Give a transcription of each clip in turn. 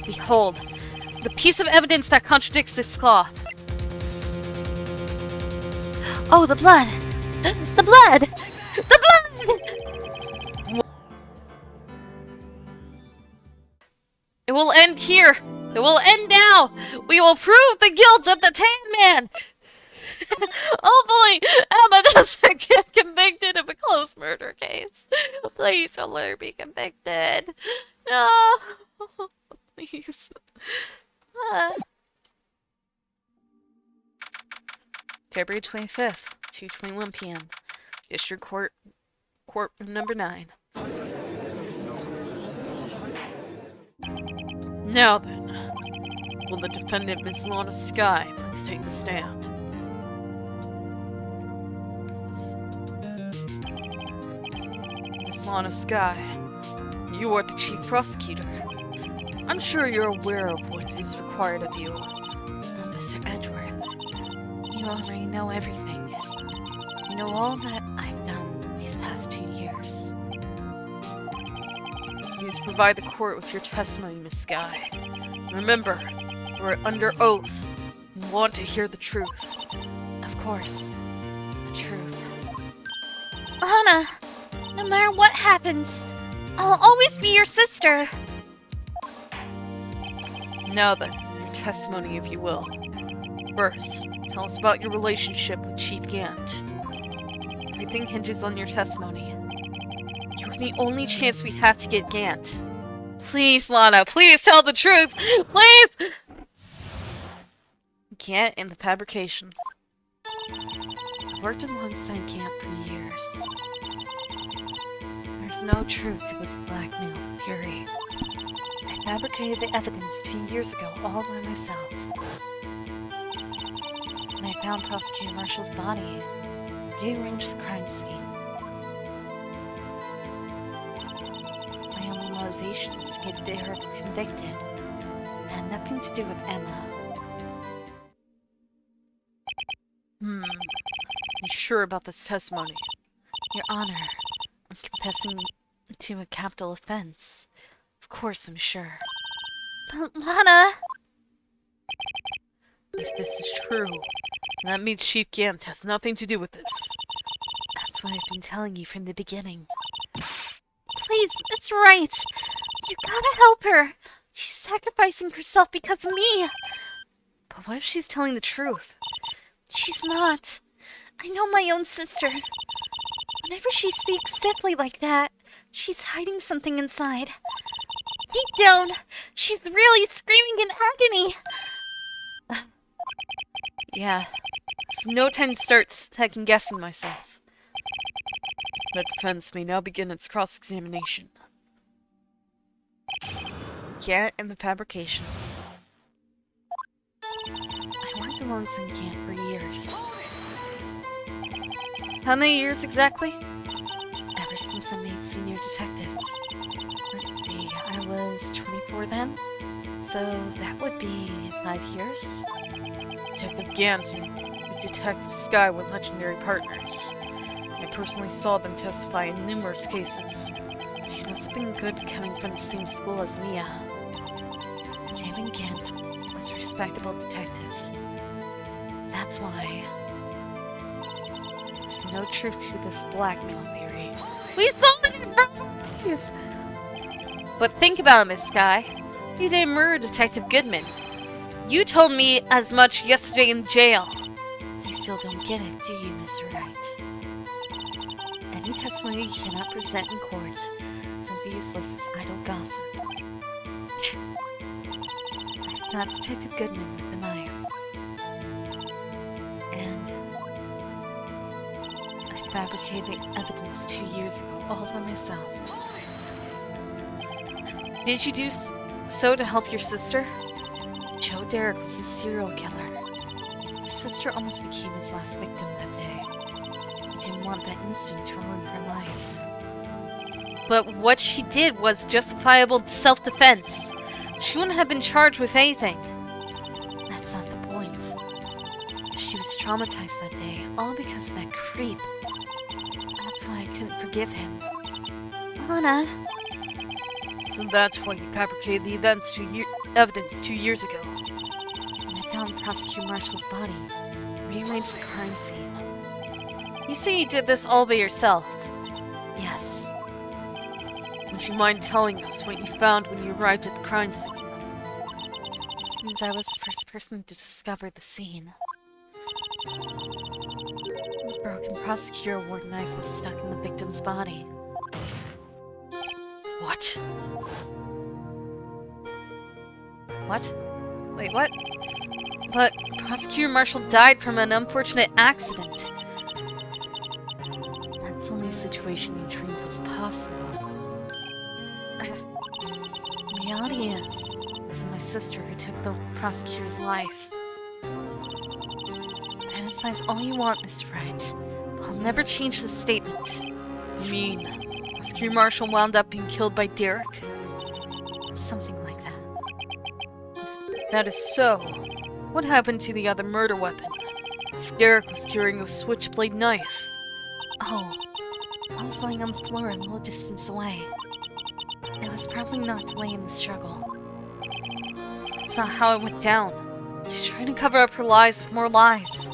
Behold, the piece of evidence that contradicts this cloth. Oh, the blood! The blood! The blood! It will end here! It will end now! We will prove the guilt of the Tan Man! Hopefully, Emma doesn't get convicted of a close murder case. Please don't let her be convicted. No! Please. February 25th, 2:21 p.m. District Court, Courtroom number 9. Now then, will the defendant, Miss Lana Skye, please take the stand? Miss Lana Skye, you are the chief prosecutor. I'm sure you're aware of what is required of you. Mr. Edgeworth, you already know everything. You know all that I've done these past 2 years. Please provide the court with your testimony, Miss Skye. Remember, you are under oath and want to hear the truth. Of course, the truth. Lana, no matter what happens, I'll always be your sister. Now then, your testimony, if you will. First, tell us about your relationship with Chief Gant. Everything hinges on your testimony. You're the only chance we have to get Gant. Please, Lana, please tell the truth! Please! Gant and the fabrication. I worked alongside Gant for years. There's no truth to this blackmail fury. I fabricated the evidence 2 years ago all by myself. When I found Prosecutor Marshall's body, rearranged the crime scene. My only motivation was to get her convicted. It had nothing to do with Emma. You sure about this testimony? Your Honor, I'm confessing to a capital offense. Of course I'm sure. But Lana! If this is true, that means Chief Gant has nothing to do with this. That's what I've been telling you from the beginning. Please, Mr. Wright! You gotta help her! She's sacrificing herself because of me! But what if she's telling the truth? She's not. I know my own sister. Whenever she speaks stiffly like that, she's hiding something inside. Deep down, she's really screaming in agony. Yeah, it's no time to start second-guessing myself. The defense may now begin its cross-examination. Gant and the fabrication. I worked alongside Gant for years. How many years exactly? Ever since I made senior detective. Let's see, I was 24 then, so that would be 5 years. Detective Gant and Detective Skye were legendary partners. I personally saw them testify in numerous cases. She must have been good coming from the same school as Mia. David Gant was a respectable detective. That's why there's no truth to this blackmail theory. We saw it in her eyes! But think about it, Miss Skye. You didn't murder Detective Goodman. You told me as much yesterday in jail. You still don't get it, do you, Mr. Wright? Any testimony you cannot present in court is as useless as idle gossip. I stabbed Detective Goodman with a knife. And I fabricated the evidence 2 years ago all by myself. Did you do so to help your sister? Joe Derrick was a serial killer. His sister almost became his last victim that day. He didn't want that incident to ruin her life. But what she did was justifiable self-defense. She wouldn't have been charged with anything. That's not the point. She was traumatized that day, all because of that creep. That's why I couldn't forgive him. Lana, So that's why you fabricated the evidence 2 years ago. When I found Prosecutor Marshall's body, rearranged the crime scene. You say you did this all by yourself. Yes. Would you mind telling us what you found when you arrived at the crime scene? Since I was the first person to discover the scene. The broken Prosecutor Award knife was stuck in the victim's body. What? What? Wait, what? But Prosecutor Marshall died from an unfortunate accident. That's the only situation you dreamed was possible. The reality is, it was my sister who took the prosecutor's life. Fantasize all you want, Mr. Wright, but I'll never change the statement. You mean Prosecutor Marshall wound up being killed by Derek? Something like that. That is so. What happened to the other murder weapon? Derek was carrying a switchblade knife. Oh, I was lying on the floor a little distance away. It was probably knocked away in the struggle. That's not how it went down. She's trying to cover up her lies with more lies.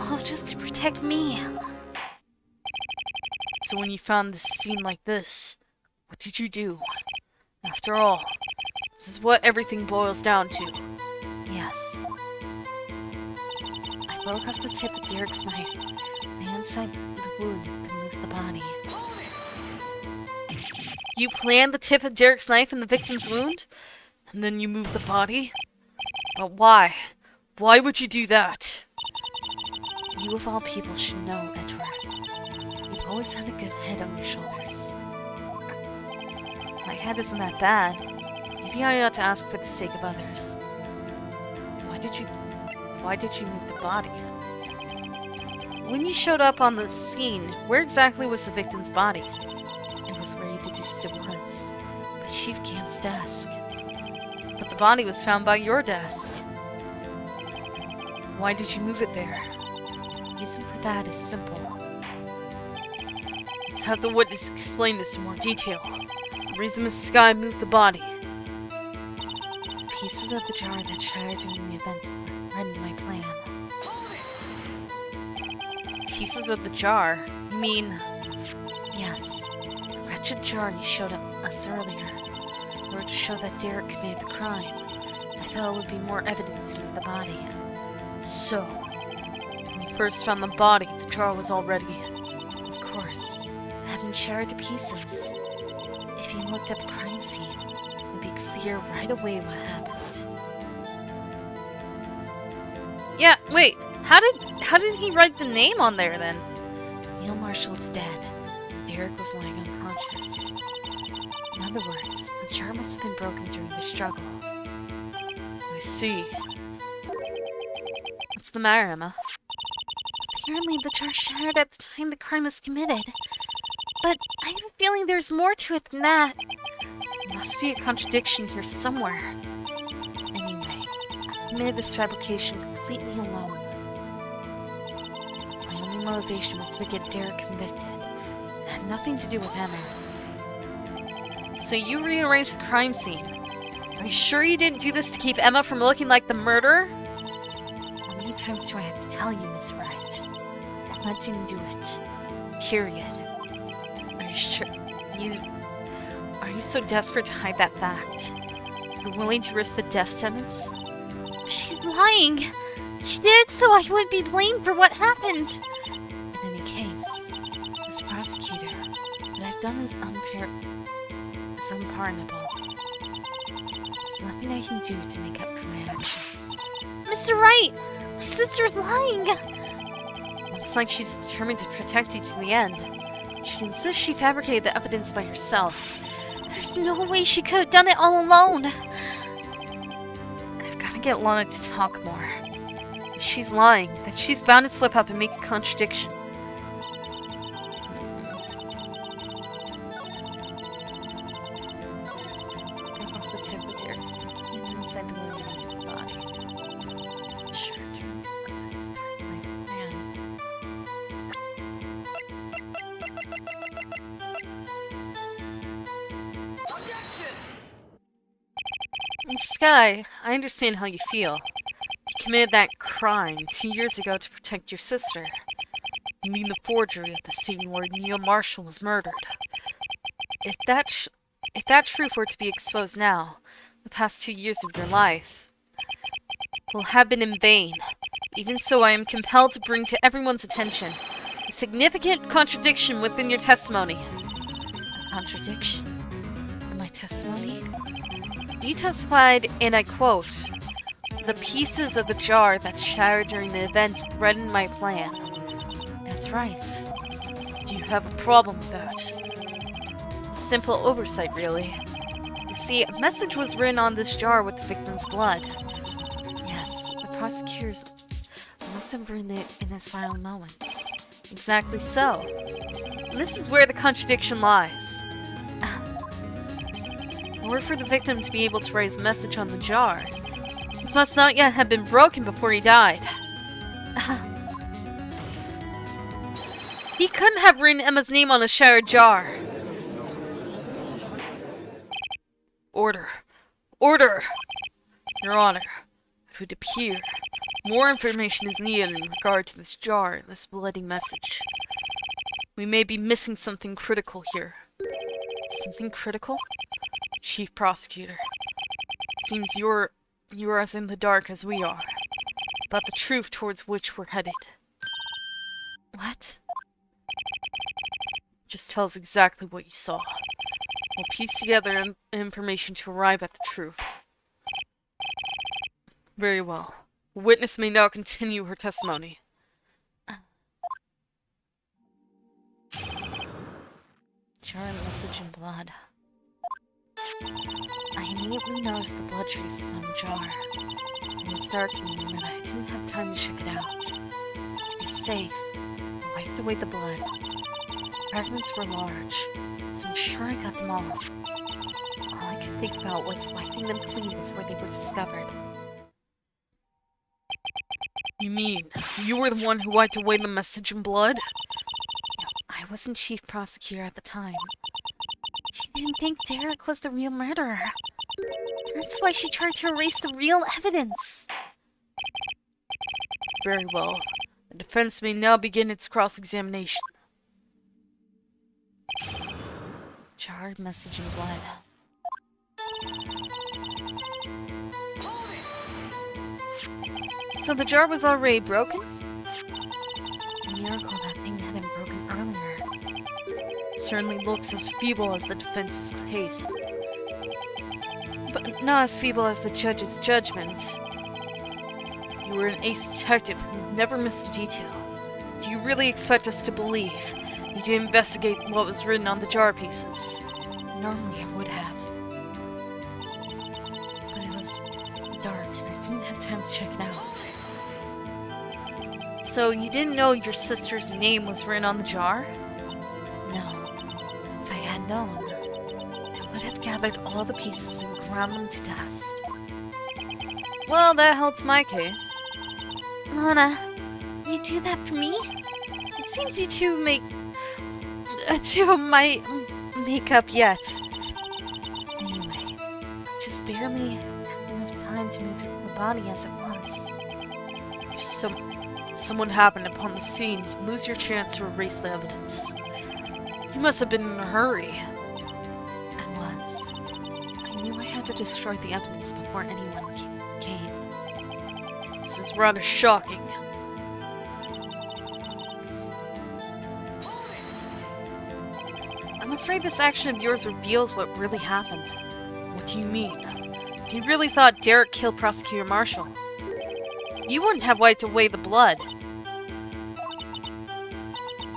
Oh, just to protect me. So when you found this scene like this, what did you do? After all, this is what everything boils down to. Yes. I broke off the tip of Derek's knife and inside the wound and moved the body. You planned the tip of Derek's knife in the victim's wound? And then you moved the body? But why? Why would you do that? You of all people should know, Edward. You've always had a good head on your shoulders. My head isn't that bad. Maybe I ought to ask for the sake of others. Why did you move the body? When you showed up on the scene, where exactly was the victim's body? It was where you deduced it was. By Chief Gant's desk. But the body was found by your desk. Why did you move it there? The reason for that is simple. Let's have the witness explain this in more detail. The reason Miss Skye moved the body. Pieces of the jar that shattered during the events led in my plan. Pieces of the jar? You mean... Yes. The wretched jar you showed us earlier. In order to show that Derek committed the crime. I felt it would be more evidence to move the body. So, when you first found the body, the jar was already... Of course. It had been shattered to pieces. If you looked at the crime scene, it would be clear right away what happened. Yeah, wait. How did he write the name on there then? Neil Marshall is dead. Derek was lying unconscious. In other words, the jar must have been broken during the struggle. I see. What's the matter, Emma? Apparently the jar shattered at the time the crime was committed. But I have a feeling there's more to it than that. There must be a contradiction here somewhere. Anyway, I committed this fabrication completely alone. My only motivation was to get Derek convicted. It had nothing to do with Emma. So you rearranged the crime scene. Are you sure you didn't do this to keep Emma from looking like the murderer? How many times do I have to tell you, Miss Wright? I didn't do it. Period. Are you sure? Are you so desperate to hide that fact? You're willing to risk the death sentence? She's lying! She did it so I wouldn't be blamed for what happened! In any case, as prosecutor, what I've done is unpardonable. There's nothing I can do to make up for my actions. Mr. Wright! My sister's lying! Looks like she's determined to protect you to the end. She insists she fabricated the evidence by herself. There's no way she could have done it all alone! I've got to get Lana to talk more. If she's lying, then she's bound to slip up and make a contradiction. Break off the tip of yours and inside the wound of the body. Sure, it's not my plan. Objection! Sky, I understand how you feel. You committed that crime 2 years ago to protect your sister. You mean the forgery at the scene where Neil Marshall was murdered. If that truth were to be exposed now, the past 2 years of your life will have been in vain. Even so, I am compelled to bring to everyone's attention a significant contradiction within your testimony. A contradiction? In my testimony? You testified, and I quote, "The pieces of the jar that shattered during the events threatened my plan." That's right. Do you have a problem with that? Simple oversight, really. You see, a message was written on this jar with the victim's blood. Yes, the prosecutors must have written it in his final moments. Exactly so. And this is where the contradiction lies. In order for the victim to be able to write his message on the jar, it must not yet have been broken before he died. He couldn't have written Emma's name on a shattered jar. Order. Order! Your Honor, it would appear more information is needed in regard to this jar and this bloody message. We may be missing something critical here. Something critical? Chief Prosecutor, seems you are as in the dark as we are about the truth towards which we're headed. What? Just tell us exactly what you saw. We'll piece together information to arrive at the truth. Very well. The witness may now continue her testimony. Jar and message in blood. I immediately noticed the blood traces on the jar. It was dark in the room and I didn't have time to check it out. To be safe, I wiped away the blood. Fragments were large, so I'm sure I got them all. All I could think about was wiping them clean before they were discovered. You mean, you were the one who wiped away the message in blood? I wasn't chief prosecutor at the time. She didn't think Derek was the real murderer. That's why she tried to erase the real evidence. Very well. The defense may now begin its cross-examination. Jarred message in blood. So the jar was already broken? A miracle that thing had been broken earlier. It certainly looks as feeble as the defense's case. But not as feeble as the judge's judgment. You were an ace detective who never missed a detail. Do you really expect us to believe you did investigate what was written on the jar pieces? Normally I would have. But it was dark and I didn't have time to check it out. So you didn't know your sister's name was written on the jar? No. If I had known, I would have gathered all the pieces and ground them to dust. Well, that helps my case. Lana, you do that for me? It seems you two might make up yet. Anyway, just barely had enough time to move the body as it was. If someone happened upon the scene, you'd lose your chance to erase the evidence. You must have been in a hurry. I was. I knew I had to destroy the evidence before anyone came. This is rather shocking. I'm afraid this action of yours reveals what really happened. What do you mean? If you really thought Derek killed Prosecutor Marshall, you wouldn't have wiped away the blood.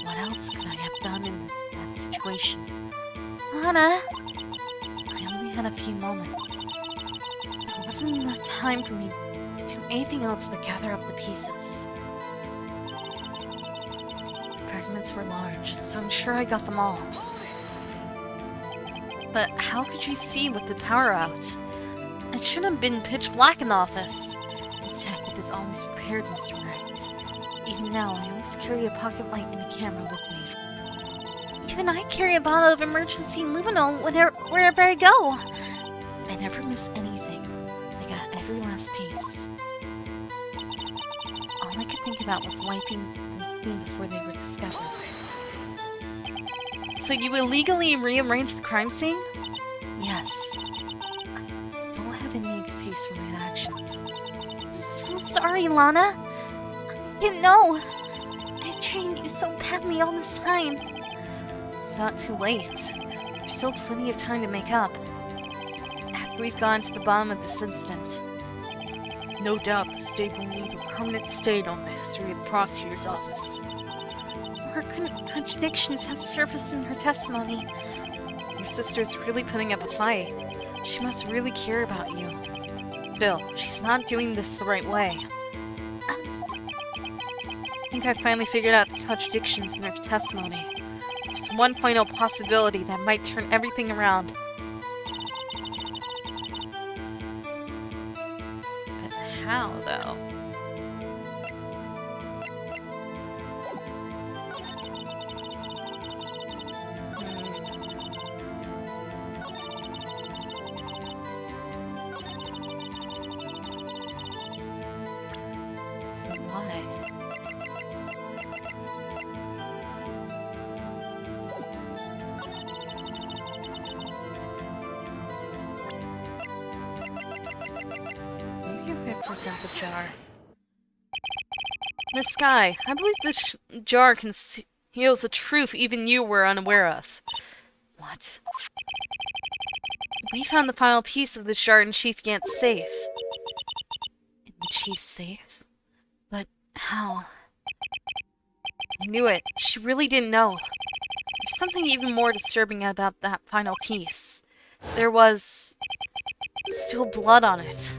What else could I have done in that situation? Lana! I only had a few moments. There wasn't enough time for me to do anything else but gather up the pieces. The fragments were large, so I'm sure I got them all. But how could you see with the power out? It shouldn't have been pitch black in the office. The detective is always prepared, Mr. Wright. Even now, I always carry a pocket light and a camera with me. Even I carry a bottle of emergency luminol wherever I go. I never miss anything. every last piece. All I could think about was wiping them clean before they were discovered. So you illegally rearranged the crime scene? Yes. I don't have any excuse for my actions. I'm so sorry, Lana. I didn't know. I treated you so badly all this time. It's not too late. There's still plenty of time to make up. After we've gone to the bottom of this incident. No doubt the state will leave a permanent stain on the history of the prosecutor's office. More contradictions have surfaced in her testimony. Your sister's really putting up a fight. She must really care about you. Bill, she's not doing this the right way. I think I finally figured out the contradictions in her testimony. There's one final possibility that might turn everything around. But how, though? Present the jar. Miss Sky, I believe this jar conceals a truth even you were unaware of. What? We found the final piece of this jar in Chief Gant's safe. In the chief's safe? But how? I knew it. She really didn't know. There's something even more disturbing about that final piece. There was still blood on it.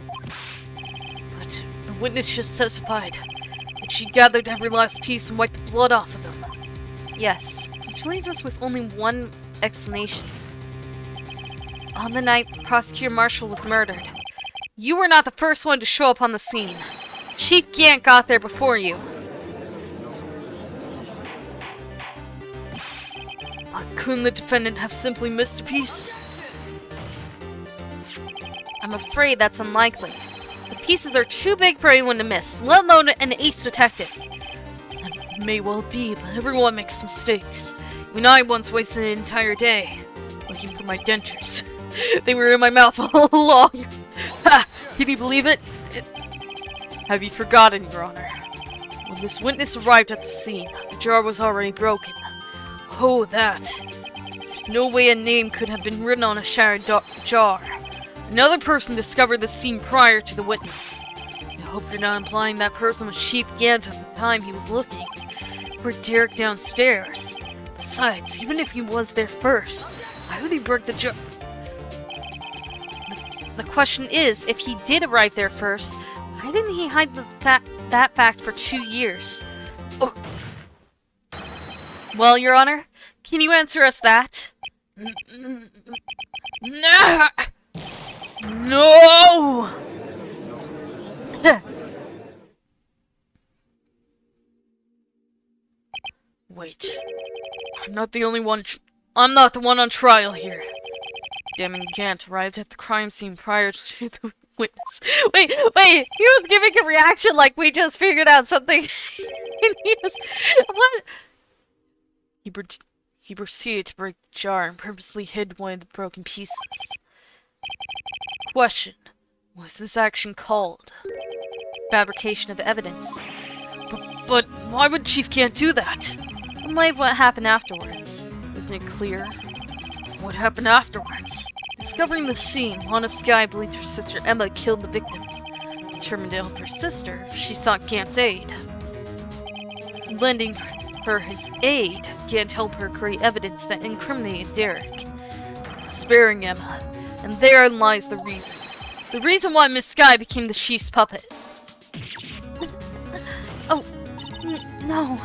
The witness just testified that she gathered every last piece and wiped the blood off of them. Yes, which leaves us with only one explanation. On the night Prosecutor Marshall was murdered, you were not the first one to show up on the scene. Chief Gant got there before you. But couldn't the defendant have simply missed a piece? I'm afraid that's unlikely. The pieces are too big for anyone to miss, let alone an ace detective. It may well be, but everyone makes mistakes. When I once wasted an entire day looking for my dentures. They were in my mouth all along. Ha! Can you believe it? Have you forgotten, Your Honor? When this witness arrived at the scene, the jar was already broken. Oh, that. There's no way a name could have been written on a shattered jar. Another person discovered the scene prior to the witness. I hope you're not implying that person was Chief Gant at the time he was looking for Derek downstairs. Besides, even if he was there first, why would he break the jar? The question is, if he did arrive there first, why didn't he hide that fact for 2 years? Oh. Well, Your Honor, can you answer us that? No! No! Wait. I'm not the only one. I'm not the one on trial here. Damning Gant arrived at the crime scene prior to the witness. Wait! He was giving a reaction like we just figured out something. And he was. What? He proceeded to break the jar and purposely hid one of the broken pieces. Question. Was this action called? Fabrication of evidence. But why would Chief Gant do that? In light of what happened afterwards. Isn't it clear? What happened afterwards? Discovering the scene, Lana Sky believed her sister Emma killed the victim. Determined to help her sister, she sought Gant's aid. Lending her his aid, Gant helped her create evidence that incriminated Derek. Sparing Emma. And therein lies the reason. The reason why Miss Sky became the chief's puppet. Oh, no.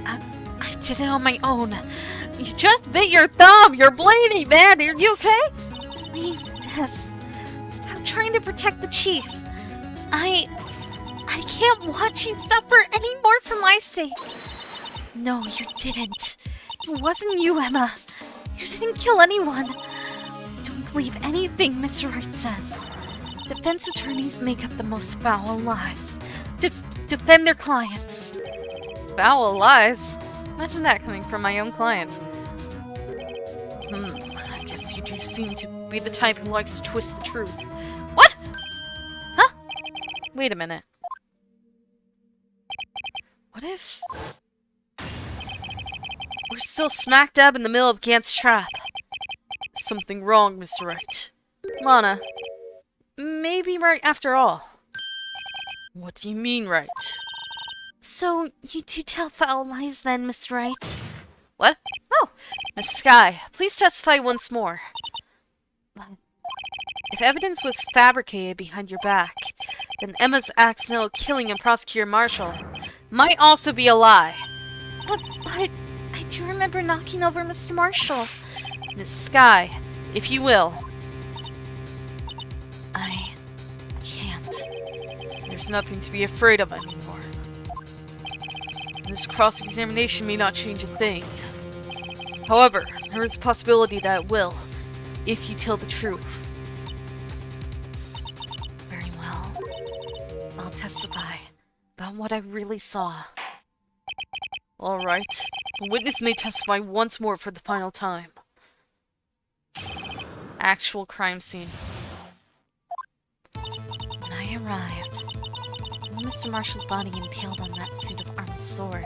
I did it on my own. You just bit your thumb! You're bleeding, man! Are you okay? Please, Tess. Stop trying to protect the chief. I can't watch you suffer anymore for my sake. No, you didn't. It wasn't you, Emma. You didn't kill anyone. Don't believe anything Mr. Wright says. Defense attorneys make up the most foul lies. Defend their clients. Foul lies? Imagine that coming from my own client. I guess you do seem to be the type who likes to twist the truth. What? Huh? Wait a minute. What if... we're still smack dab in the middle of Gant's trap? Something wrong, Mr. Wright. Lana, maybe right after all. What do you mean, right? So, you do tell foul lies then, Mr. Wright? What? Oh, Miss Sky, please testify once more. But if evidence was fabricated behind your back, then Emma's accidental killing of Prosecutor Marshall might also be a lie. But I do remember knocking over Mr. Marshall. Miss Sky, if you will. I can't. There's nothing to be afraid of anymore. This cross-examination may not change a thing. However, there is a possibility that it will, if you tell the truth. Very well. I'll testify about what I really saw. All right. The witness may testify once more for the final time. Actual crime scene. When I arrived, Mr. Marshall's body impaled on that suit of armor sword.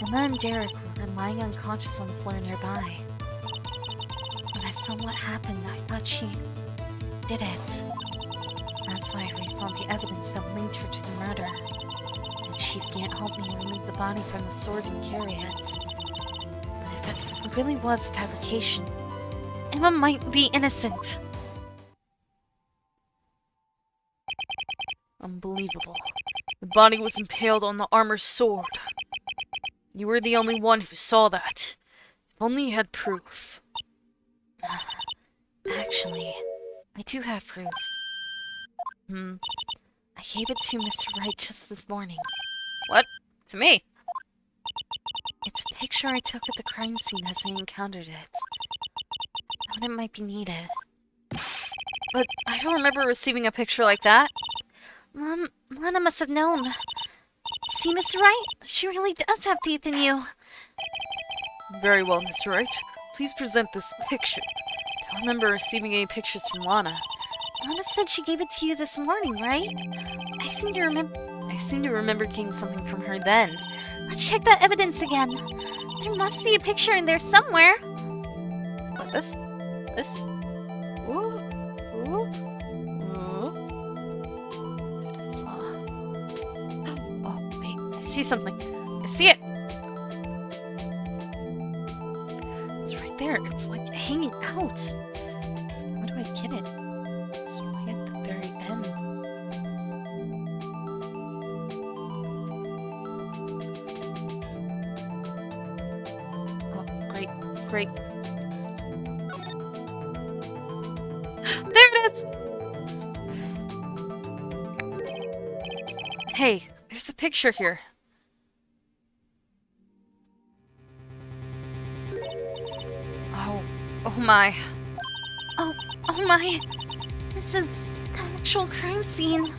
Emma and Derek were lying unconscious on the floor nearby. When I saw what happened, I thought she did it. That's why I resaw the evidence that linked her to the murder. The Chief can't help me remove the body from the sword and carry it. But if it really was fabrication, Emma might be innocent. Unbelievable. The body was impaled on the armor sword. You were the only one who saw that. If only you had proof. Actually, I do have proof. I gave it to Mr. Wright just this morning. What? To me? It's a picture I took at the crime scene as I encountered it. I thought it might be needed. But I don't remember receiving a picture like that. Lana must have known. See, Mr. Wright? She really does have faith in you. Very well, Mr. Wright. Please present this picture. I don't remember receiving any pictures from Lana. Lana said she gave it to you this morning, right? I seem to remember getting something from her then. Let's check that evidence again. There must be a picture in there somewhere. What, this? This? Ooh. Ooh. Ooh. Oh, wait. I see something. I see it! It's right there. It's like hanging out. How do I get it? It's right at the very end. Oh, great. Great. There it is! Hey, there's a picture here. Oh my. Oh my. This is the actual crime scene.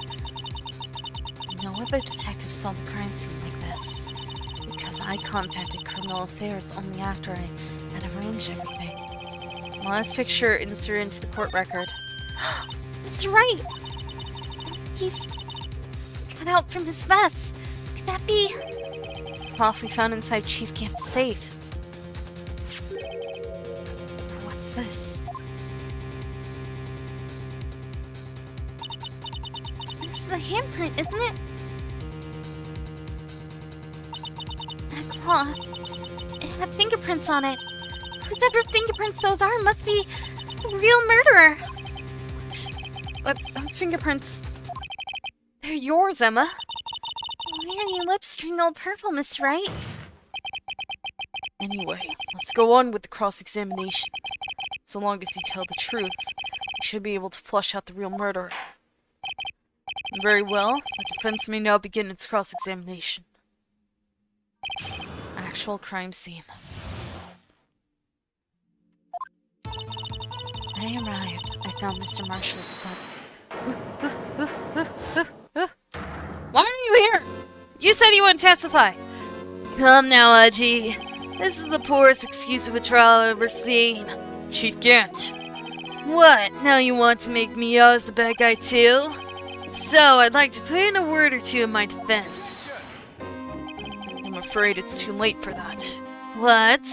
No other detective saw the crime scene like this. Because I contacted Criminal Affairs only after I had arranged everything. Lana's picture inserted into the court record. Mr. Wright! He's cut out from his vest. Could that be? Cloth we found inside Chief Camp's safe. What's this? This is a handprint, isn't it? That cloth. It had fingerprints on it. Whoever fingerprints those are must be the real murderer. What? Those fingerprints... They're yours, Emma. Why are your lips turning all purple, Mr. Wright? Anyway, let's go on with the cross-examination. So long as you tell the truth, you should be able to flush out the real murderer. Very well, the defense may now begin its cross-examination. Actual crime scene. I arrived. I found Mr. Marshall's body. Why are you here? You said you wouldn't testify. Come now, Aji. This is the poorest excuse of a trial I've ever seen. Chief Gant. What? Now you want to make me out as the bad guy too? If so, I'd like to put in a word or two in my defense. I'm afraid it's too late for that. What?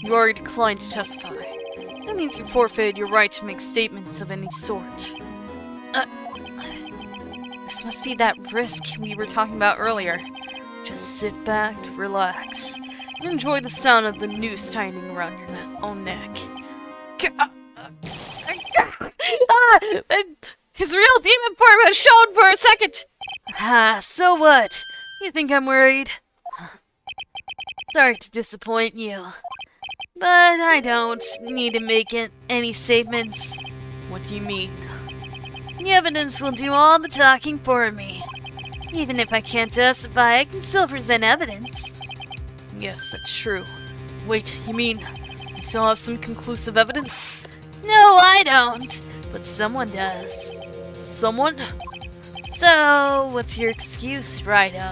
You already declined to testify. That means you forfeited your right to make statements of any sort. This must be that risk we were talking about earlier. Just sit back, relax, and enjoy the sound of the noose tightening around your own neck. His real demon form has shown for a second! So what? You think I'm worried? Sorry to disappoint you, but I don't need to make any statements. What do you mean? The evidence will do all the talking for me. Even if I can't testify, I can still present evidence. Yes, that's true. Wait, you mean you still have some conclusive evidence? No, I don't. But someone does. Someone? So, what's your excuse, Righto?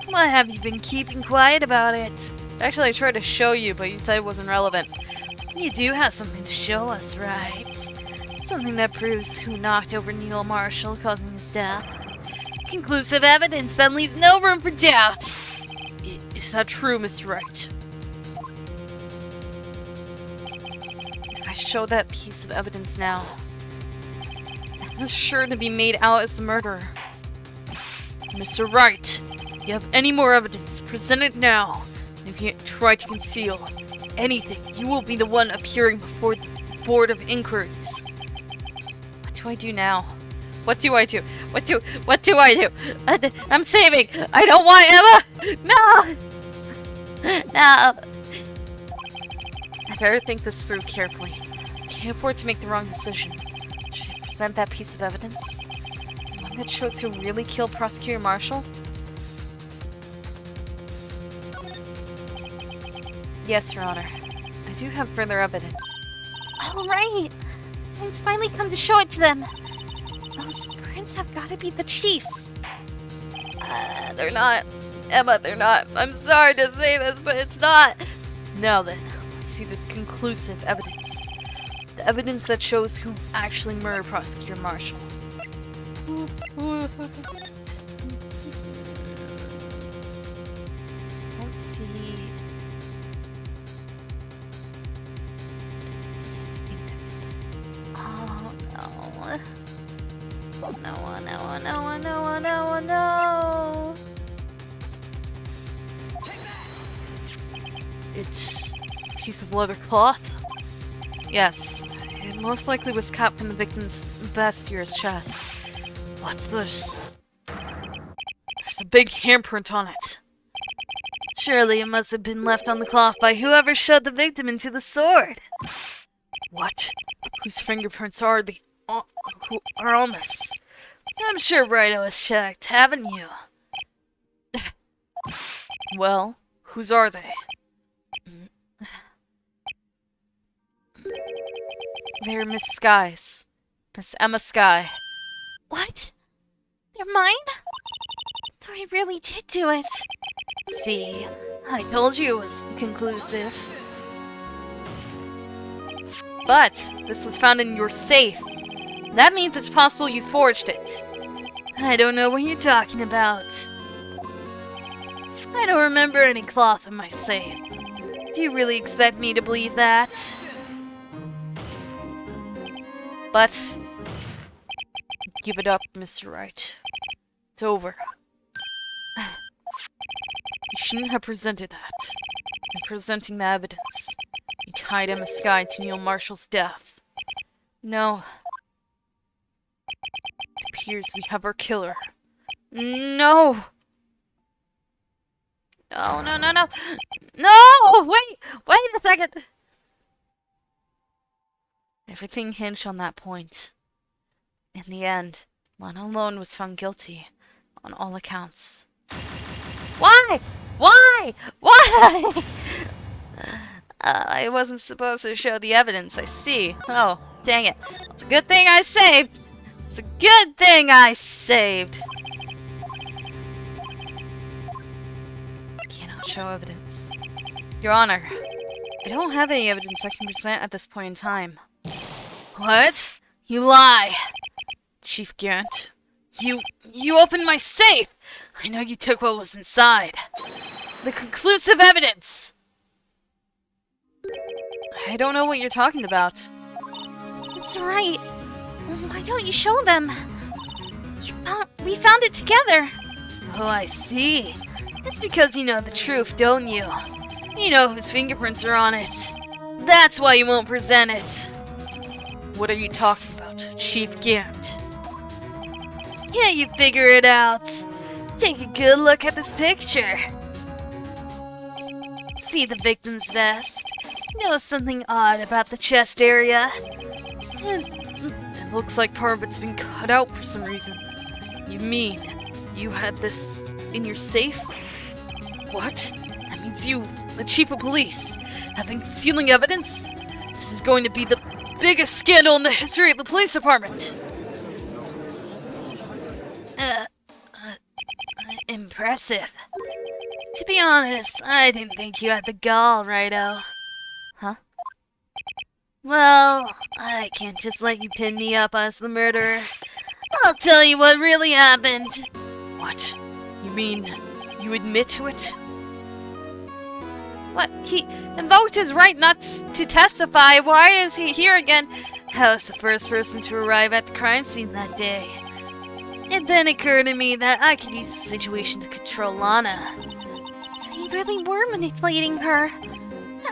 Why have you been keeping quiet about it? Actually, I tried to show you, but you said it wasn't relevant. You do have something to show us, right? Something that proves who knocked over Neil Marshall, causing his death. Conclusive evidence that leaves no room for doubt. Is that true, Mr. Wright? If I show that piece of evidence now, I'm sure to be made out as the murderer. Mr. Wright, if you have any more evidence, present it now. And if you try to conceal anything, you will be the one appearing before the Board of Inquiries. What do I do now? What do I do? What do I do? I'm saving! I don't want Emma! No! No! I better think this through carefully. I can't afford to make the wrong decision. Should I present that piece of evidence? One that shows who really killed Prosecutor Marshall? Yes, Your Honor. I do have further evidence. All right. It's finally come to show it to them. Those prints have got to be the chief's. They're not. Emma, they're not. I'm sorry to say this, but it's not. Now then, let's see this conclusive evidence. The evidence that shows who actually murdered Prosecutor Marshall. Let's see. Oh no. No. It's a piece of leather cloth? Yes. It most likely was cut from the victim's vest or his chest. What's this? There's a big handprint on it. Surely it must have been left on the cloth by whoever shoved the victim into the sword. What? Whose fingerprints are who are on this? I'm sure Righto has checked, haven't you? Well, whose are they? They're Miss Sky's. Miss Emma Sky. What? They're mine? So I really did do it. See, I told you it was conclusive. But this was found in your safe. That means it's possible you forged it. I don't know what you're talking about. I don't remember any cloth in my safe. Do you really expect me to believe that? But give it up, Mr. Wright. It's over. You shouldn't have presented that. In presenting the evidence, you tied Emma Sky to Neil Marshall's death. No. It appears we have our killer. No! No! No! Wait a second! Everything hinged on that point. In the end, Lana alone was found guilty, on all accounts. Why? I wasn't supposed to show the evidence, I see. Oh, Dang it. It's a good thing I saved. It's a good thing I saved. Cannot show evidence. Your Honor, I don't have any evidence I can present at this point in time. What? You lie! Chief Gant. You opened my safe! I know you took what was inside. The conclusive evidence! I don't know what you're talking about. Mr. Wright, why don't you show them? We found it together. Oh, I see. It's because you know the truth, don't you? You know whose fingerprints are on it. That's why you won't present it. What are you talking about, Chief Gant? Can't you figure it out? Take a good look at this picture. See the victim's vest? Notice something odd about the chest area? It looks like part of it's been cut out for some reason. You mean you had this in your safe? What? That means you, the chief of police, have been concealing evidence? This is going to be the biggest scandal in the history of the police department. Impressive. To be honest, I didn't think you had the gall, Righto. Huh? Well, I can't just let you pin me up as the murderer. I'll tell you what really happened. What? You mean you admit to it? What? He invoked his right not to testify. Why is he here again? I was the first person to arrive at the crime scene that day. It then occurred to me that I could use the situation to control Lana. So you really were manipulating her.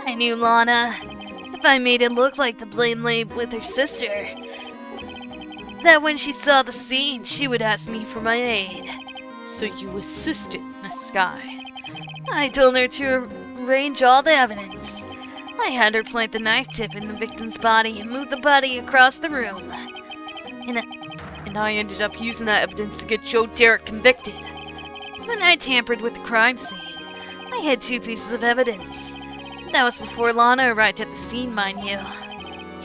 I knew Lana. If I made it look like the blame lay with her sister, that when she saw the scene, she would ask me for my aid. So you assisted Miss Sky. I told her to arrange all the evidence. I had her plant the knife tip in the victim's body and move the body across the room. And I ended up using that evidence to get Joe Derrick convicted. When I tampered with the crime scene, I had 2 pieces of evidence. That was before Lana arrived at the scene, mind you.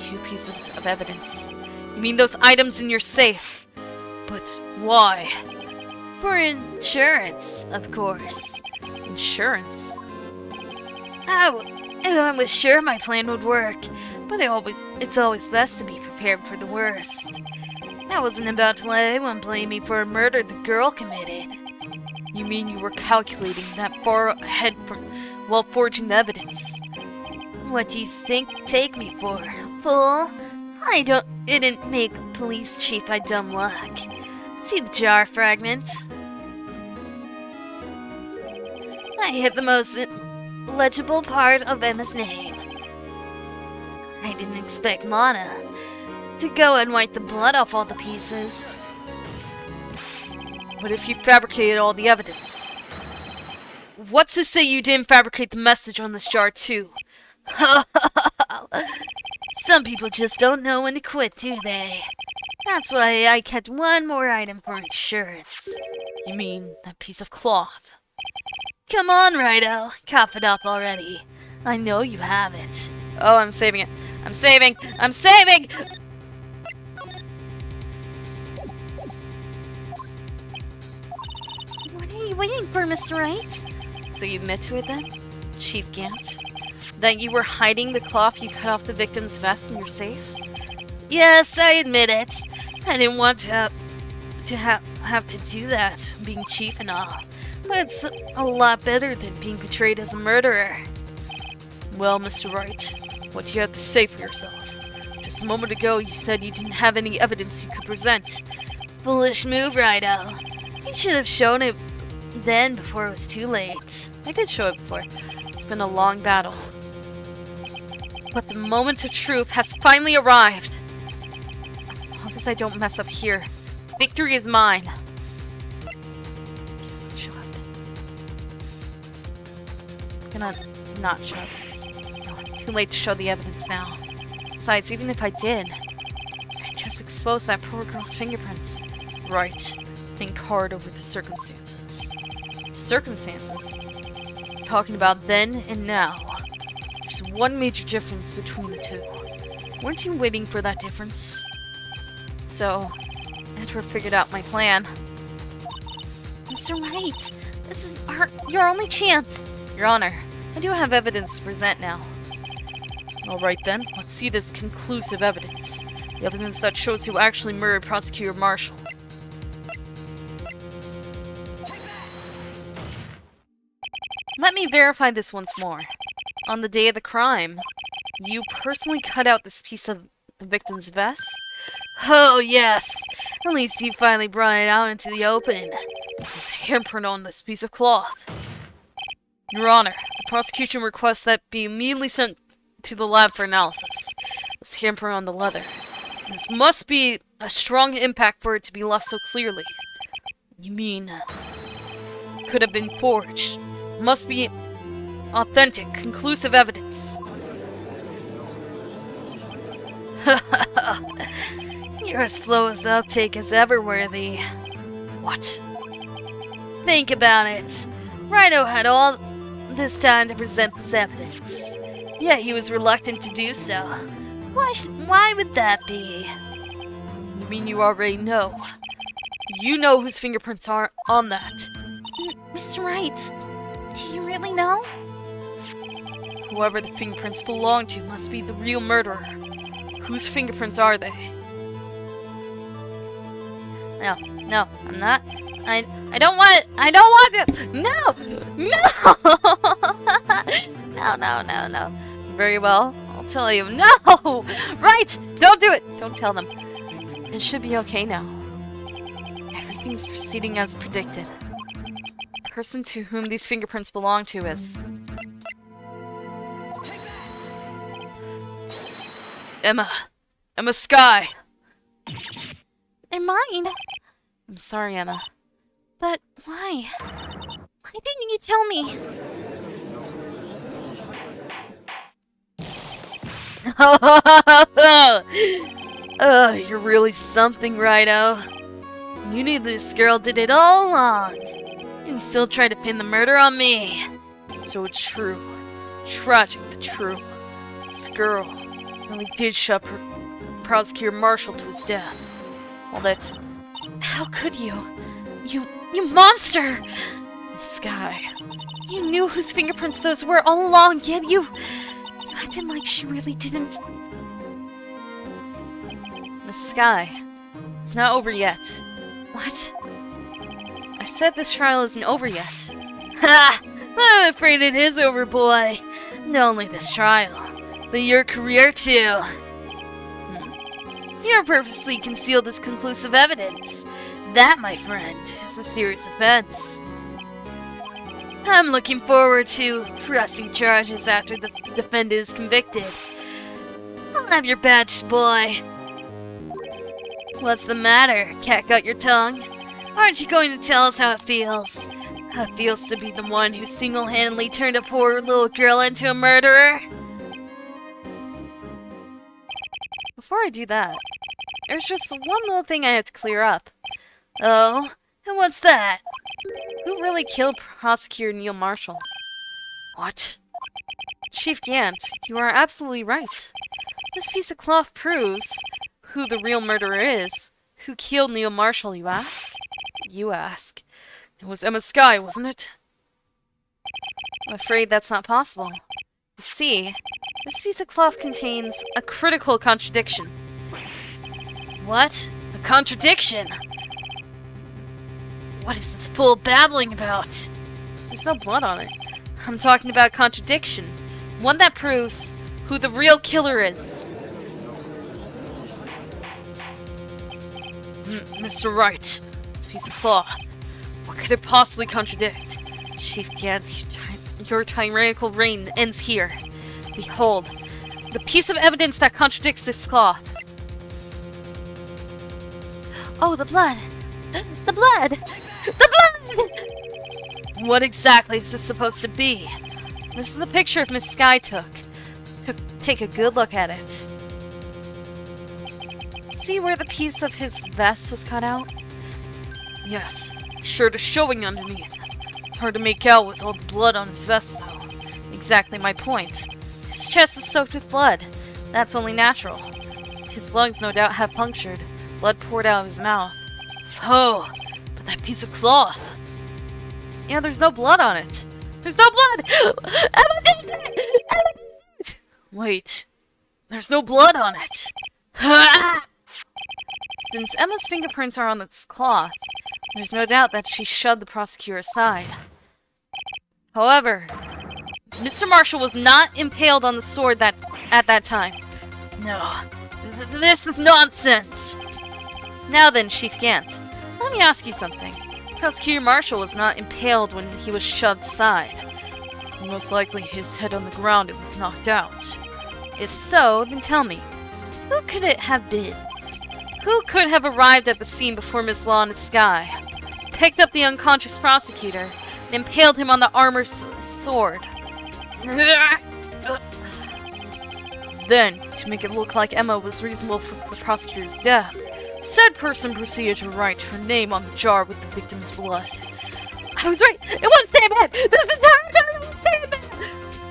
2 pieces of evidence. You mean those items in your safe? But why? For insurance, of course. Insurance? I was sure my plan would work, but it's always best to be prepared for the worst. I wasn't about to let anyone blame me for a murder the girl committed. You mean you were calculating that far ahead while forging the evidence? What do you think take me for, fool? I didn't make police chief by dumb luck. See the jar fragment? I hit the most legible part of Emma's name. I didn't expect Lana to go and wipe the blood off all the pieces. What if you fabricated all the evidence? What's to say you didn't fabricate the message on this jar too? Some people just don't know when to quit, do they? That's why I kept one more item for insurance. You mean that piece of cloth? Come on, Righto. Cough it up already. I know you have it. Oh, I'm saving it. I'm saving! What are you waiting for, Mr. Wright? So you admit to it then, Chief Gant? That you were hiding the cloth you cut off the victim's vest in your safe? Yes, I admit it. I didn't want to have to do that, being chief and all. But it's a lot better than being portrayed as a murderer. Well, Mr. Wright, what do you have to say for yourself? Just a moment ago, you said you didn't have any evidence you could present. Foolish move, Righto. You should have shown it then before it was too late. I did show it before. It's been a long battle. But the moment of truth has finally arrived. As long as I don't mess up here, victory is mine. I'm gonna not show evidence. No, it's too late to show the evidence now. Besides, even if I did, I'd just expose that poor girl's fingerprints. Right. Think hard over the circumstances. Circumstances? Talking about then and now. There's one major difference between the two. Weren't you waiting for that difference? So, Edward figured out my plan. Mr. Wright, this is your only chance. Your Honor, I do have evidence to present now. Alright then, let's see this conclusive evidence. The evidence that shows who actually murdered Prosecutor Marshall. Let me verify this once more. On the day of the crime, you personally cut out this piece of the victim's vest? Oh yes! At least you finally brought it out into the open. There's a handprint on this piece of cloth. Your Honor, the prosecution requests that be immediately sent to the lab for analysis. This handprint on the leather. This must be a strong impact for it to be left so clearly. You mean... could have been forged. Must be authentic, conclusive evidence. You're as slow as the uptake as ever, Worthy. What? Think about it. Rhino had all this time to present this evidence. Yet he was reluctant to do so. Why would that be? You mean you already know? You know whose fingerprints are on that. Mr. Wright, do you really know? Whoever the fingerprints belong to must be the real murderer. Whose fingerprints are they? No, I'm not. I don't want it. No. Very well, I'll tell you. No! Right! Don't do it! Don't tell them. It should be okay now. Everything's proceeding as predicted. The person to whom these fingerprints belong to is... Emma Skye! They're mine. I'm sorry, Emma. But why? Why didn't you tell me? Oh, you're really something, Righto. You knew this girl did it all along. And you still try to pin the murder on me. So it's true. Tragic, but true. This girl really did shove Prosecutor Marshall to his death. All that... How could you? You monster! Skye. You knew whose fingerprints those were all along, yet you acted like she really didn't. Miss Skye, it's not over yet. What? I said this trial isn't over yet. Ha! I'm afraid it is over, boy. Not only this trial, but your career too. You purposely concealed this conclusive evidence. That, my friend, is a serious offense. I'm looking forward to pressing charges after the defendant is convicted. I'll have your badge, boy. What's the matter? Cat got your tongue? Aren't you going to tell us how it feels? How it feels to be the one who single-handedly turned a poor little girl into a murderer? Before I do that, there's just one little thing I have to clear up. Oh? And what's that? Who really killed Prosecutor Neil Marshall? What? Chief Gant, you are absolutely right. This piece of cloth proves who the real murderer is. Who killed Neil Marshall, you ask? You ask. It was Emma Skye, wasn't it? I'm afraid that's not possible. You see, this piece of cloth contains a critical contradiction. What? A contradiction? What is this fool babbling about? There's no blood on it. I'm talking about contradiction. One that proves who the real killer is. Mr. Wright, this piece of cloth. What could it possibly contradict? Chief Gant, your tyrannical reign ends here. Behold, the piece of evidence that contradicts this cloth. Oh, the blood! The blood! The blood! What exactly is this supposed to be? This is the picture of Miss Skye took. Take a good look at it. See where the piece of his vest was cut out? Yes, shirt is showing underneath. It's hard to make out with all the blood on his vest, though. Exactly my point. His chest is soaked with blood. That's only natural. His lungs no doubt have punctured. Blood poured out of his mouth. Oh, but that piece of cloth. Yeah, there's no blood on it. There's no blood! Emma did it! Emma did it! Wait, there's no blood on it. Since Emma's fingerprints are on this cloth, there's no doubt that she shoved the prosecutor aside. However, Mr. Marshall was not impaled on the sword at that time. No, this is nonsense. Now then, Chief Gant, let me ask you something. Prosecutor Marshall was not impaled when he was shoved aside. Most likely his head on the ground and was knocked out. If so, then tell me, who could it have been? Who could have arrived at the scene before Miss Law in the sky, picked up the unconscious prosecutor, and impaled him on the armor sword? Then, to make it look like Emma was reasonable for the prosecutor's death, said person proceeded to write her name on the jar with the victim's blood. I was right! It wasn't Sandman! This entire time it was Sandman!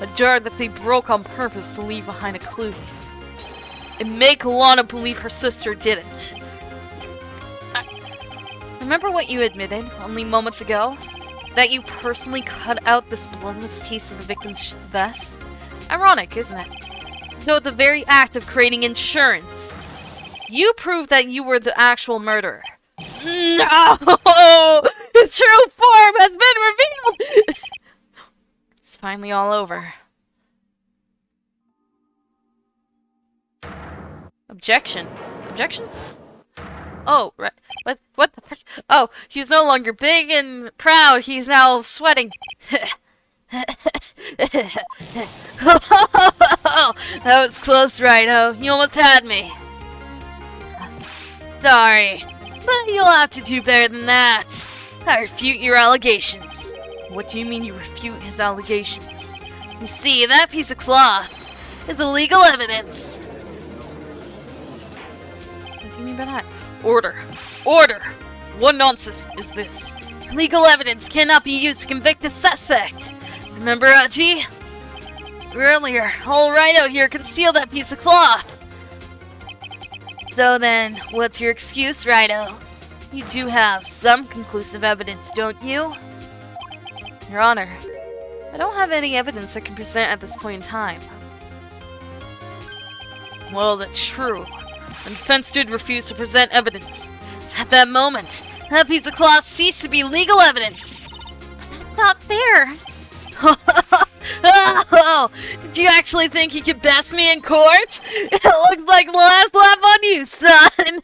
A jar that they broke on purpose to leave behind a clue. And make Lana believe her sister did it. Remember what you admitted only moments ago? That you personally cut out this bloodless piece of the victim's vest? Ironic, isn't it? Though the very act of creating insurance, you proved that you were the actual murderer. No! The true form has been revealed! It's finally all over. Objection. Objection? Oh, right. What the frick? Oh, he's no longer big and proud. He's now sweating. That was close, Righto. You almost had me. Sorry, but you'll have to do better than that. I refute your allegations. What do you mean you refute his allegations? You see, that piece of cloth is illegal evidence. What do you mean by that? Order! Order! What nonsense is this? Legal evidence cannot be used to convict a suspect. Remember, Aji? Earlier, old Righto here concealed that piece of cloth. So then, what's your excuse, Righto? You do have some conclusive evidence, don't you? Your Honor, I don't have any evidence I can present at this point in time. Well, that's true. The defense did refuse to present evidence. At that moment, that piece of cloth ceased to be legal evidence. That's not fair. Oh, did you actually think you could best me in court? It looks like the last laugh on you, son.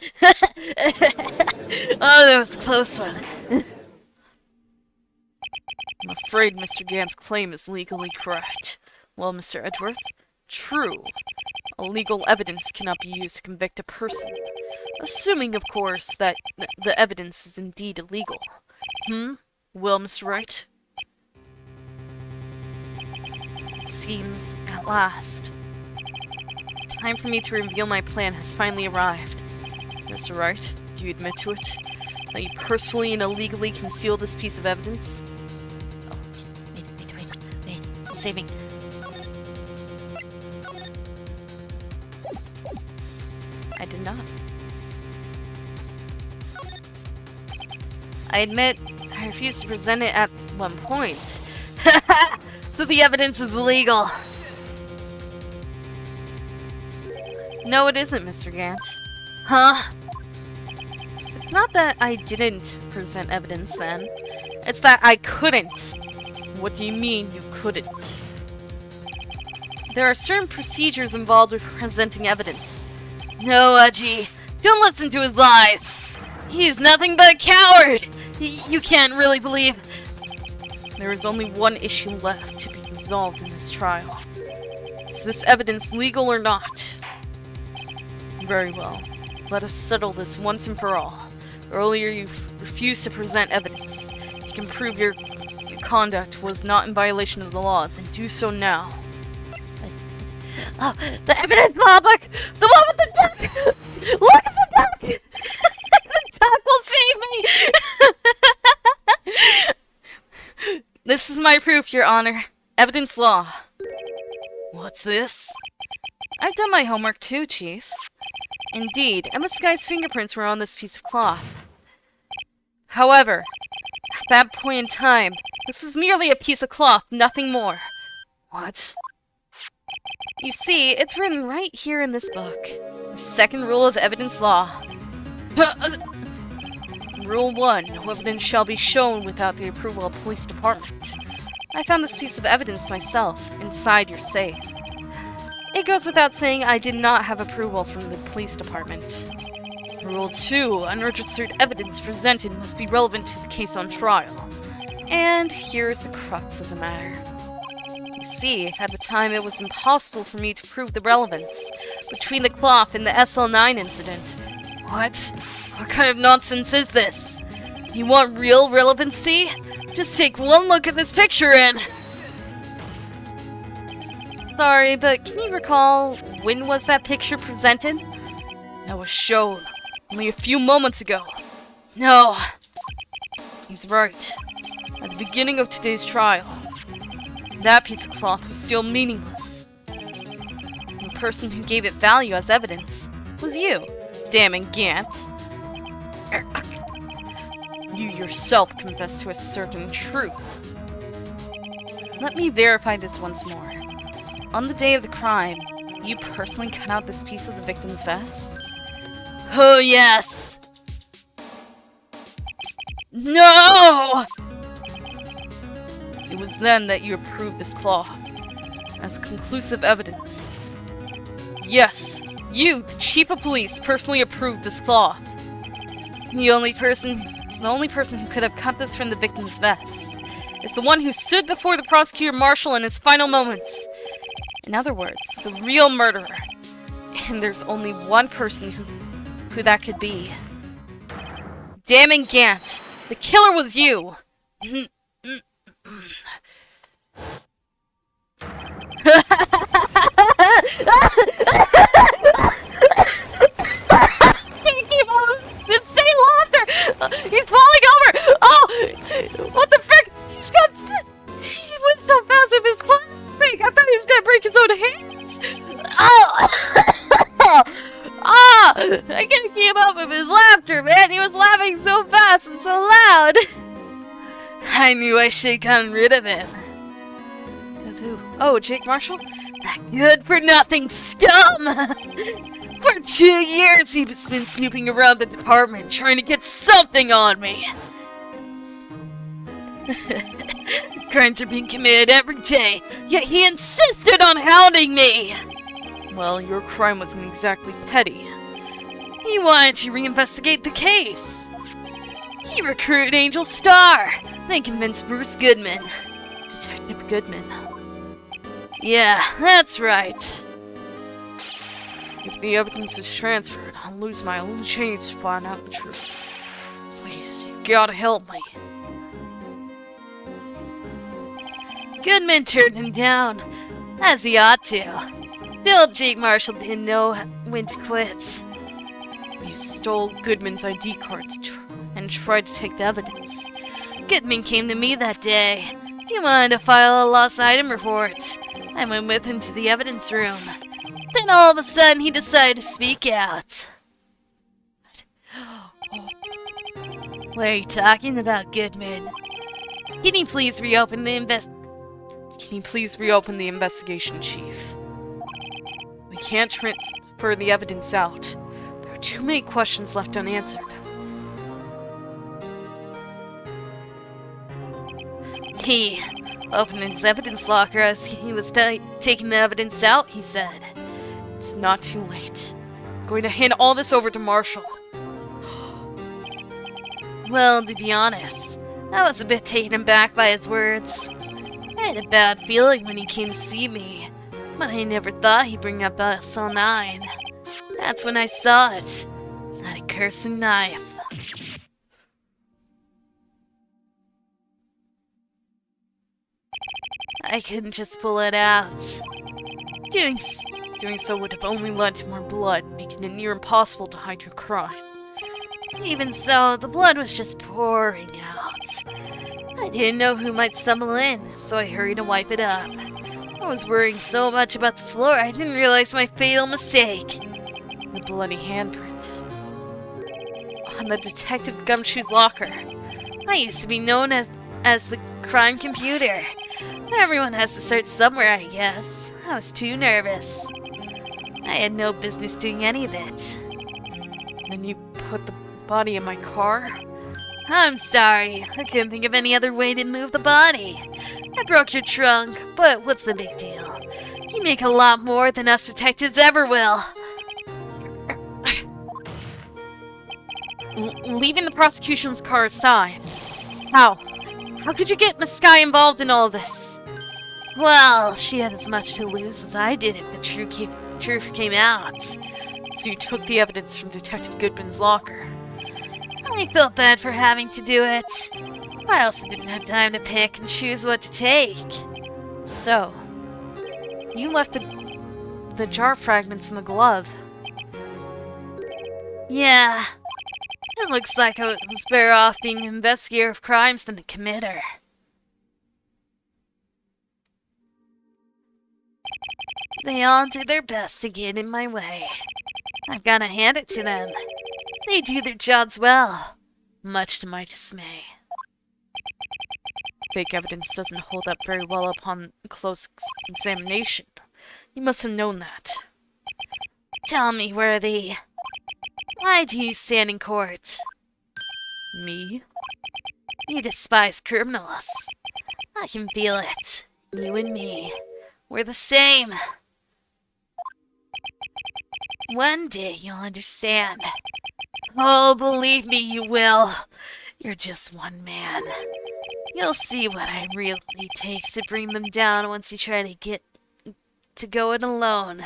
Oh, that was a close one. I'm afraid Mr. Gant's claim is legally correct. Well, Mr. Edgeworth, true. Illegal evidence cannot be used to convict a person. Assuming, of course, that the evidence is indeed illegal. Well, Mr. Wright? It seems, at last, the time for me to reveal my plan has finally arrived. Mr. Wright, do you admit to it? That you purposefully and illegally concealed this piece of evidence? Oh, wait, I'm saving. I did not. I admit, I refused to present it at one point. So the evidence is illegal. No, it isn't, Mr. Gant. Huh? It's not that I didn't present evidence then. It's that I couldn't. What do you mean you couldn't? There are certain procedures involved with presenting evidence. No, Aji. Don't listen to his lies. He's nothing but a coward. You can't really believe... There is only one issue left to be resolved in this trial. Is this evidence legal or not? Very well. Let us settle this once and for all. Earlier you refused to present evidence. You can prove your conduct was not in violation of the law, then do so now. Oh, the evidence logbook! The one with the duck! Look at the duck! The duck will save me! This is my proof, Your Honor. Evidence law. What's this? I've done my homework too, Chief. Indeed, Emma Sky's fingerprints were on this piece of cloth. However, at that point in time, this was merely a piece of cloth, nothing more. What? You see, it's written right here in this book. The second rule of evidence law. Rule 1. No evidence shall be shown without the approval of police department. I found this piece of evidence myself, inside your safe. It goes without saying I did not have approval from the police department. Rule 2. Unregistered evidence presented must be relevant to the case on trial. And here's the crux of the matter. You see, at the time it was impossible for me to prove the relevance between the cloth and the SL9 incident. What? What kind of nonsense is this? You want real relevancy? Just take one look at this picture and... Sorry, but can you recall when was that picture presented? That was shown only a few moments ago. No. He's right. At the beginning of today's trial, that piece of cloth was still meaningless. The person who gave it value as evidence was you, damning Gant. You yourself confessed to a certain truth. Let me verify this once more. On the day of the crime, you personally cut out this piece of the victim's vest? Oh, yes! No! It was then that you approved this cloth as conclusive evidence. Yes, you, the chief of police, personally approved this cloth. The only person who could have cut this from the victim's vest is the one who stood before the prosecutor marshal in his final moments. In other words, the real murderer. And there's only one person who that could be. Damning Gant, the killer was you! Insane laughter! He's falling over! Oh! What the frick? He's got... He went so fast with his clothing! I thought he was gonna break his own hands! Oh! Ah! I couldn't keep up with his laughter, man! He was laughing so fast and so loud! I knew I should have gotten rid of him. Of who? Oh, Jake Marshall? That good-for-nothing scum! For 2 years he's been snooping around the department trying to get something on me! Crimes are being committed every day, yet he insisted on hounding me! Well, your crime wasn't exactly petty. He wanted to reinvestigate the case. He recruited Angel Star, then convinced Bruce Goodman. Detective Goodman. Yeah, that's right. If the evidence is transferred, I'll lose my only chance to find out the truth. Please, you gotta help me. Goodman turned him down, as he ought to. Still, Jake Marshall didn't know when to quit. He stole Goodman's ID card and tried to take the evidence. Goodman came to me that day. He wanted to file a lost item report. I went with him to the evidence room. Then all of a sudden, he decided to speak out. What are you talking about, Goodman? Can you please reopen the investigation, Chief? We can't transfer the evidence out. There are too many questions left unanswered. He opened his evidence locker as he was taking the evidence out, he said. It's not too late. I'm going to hand all this over to Marshall. Well, to be honest, I was a bit taken aback by his words. I had a bad feeling when he came to see me, but I never thought he'd bring up SL9. That's when I saw it. That accursed knife. I couldn't just pull it out. Doing so would have only led to more blood, making it near impossible to hide your crime. Even so, the blood was just pouring out. I didn't know who might stumble in, so I hurried to wipe it up. I was worrying so much about the floor, I didn't realize my fatal mistake. The bloody handprint on the Detective Gumshoe's locker. I used to be known as the crime computer. Everyone has to start somewhere, I guess. I was too nervous. I had no business doing any of it. Then you put the body in my car? I'm sorry. I couldn't think of any other way to move the body. I broke your trunk, but what's the big deal? You make a lot more than us detectives ever will. Leaving the prosecution's car aside. How? How could you get Miss Sky involved in all of this? Well, she had as much to lose as I did if the truth came out. So you took the evidence from Detective Goodman's locker. I felt bad for having to do it. I also didn't have time to pick and choose what to take. So, you left the jar fragments in the glove. Yeah. It looks like I was better off being an investigator of crimes than a committer. They all do their best to get in my way. I've gotta hand it to them. They do their jobs well, much to my dismay. Fake evidence doesn't hold up very well upon close examination. You must have known that. Tell me, Worthy. Why do you stand in court? Me? You despise criminals. I can feel it. You and me. We're the same. One day you'll understand. Oh, believe me, you will. You're just one man. You'll see what it really takes to bring them down once you try to get to go it alone.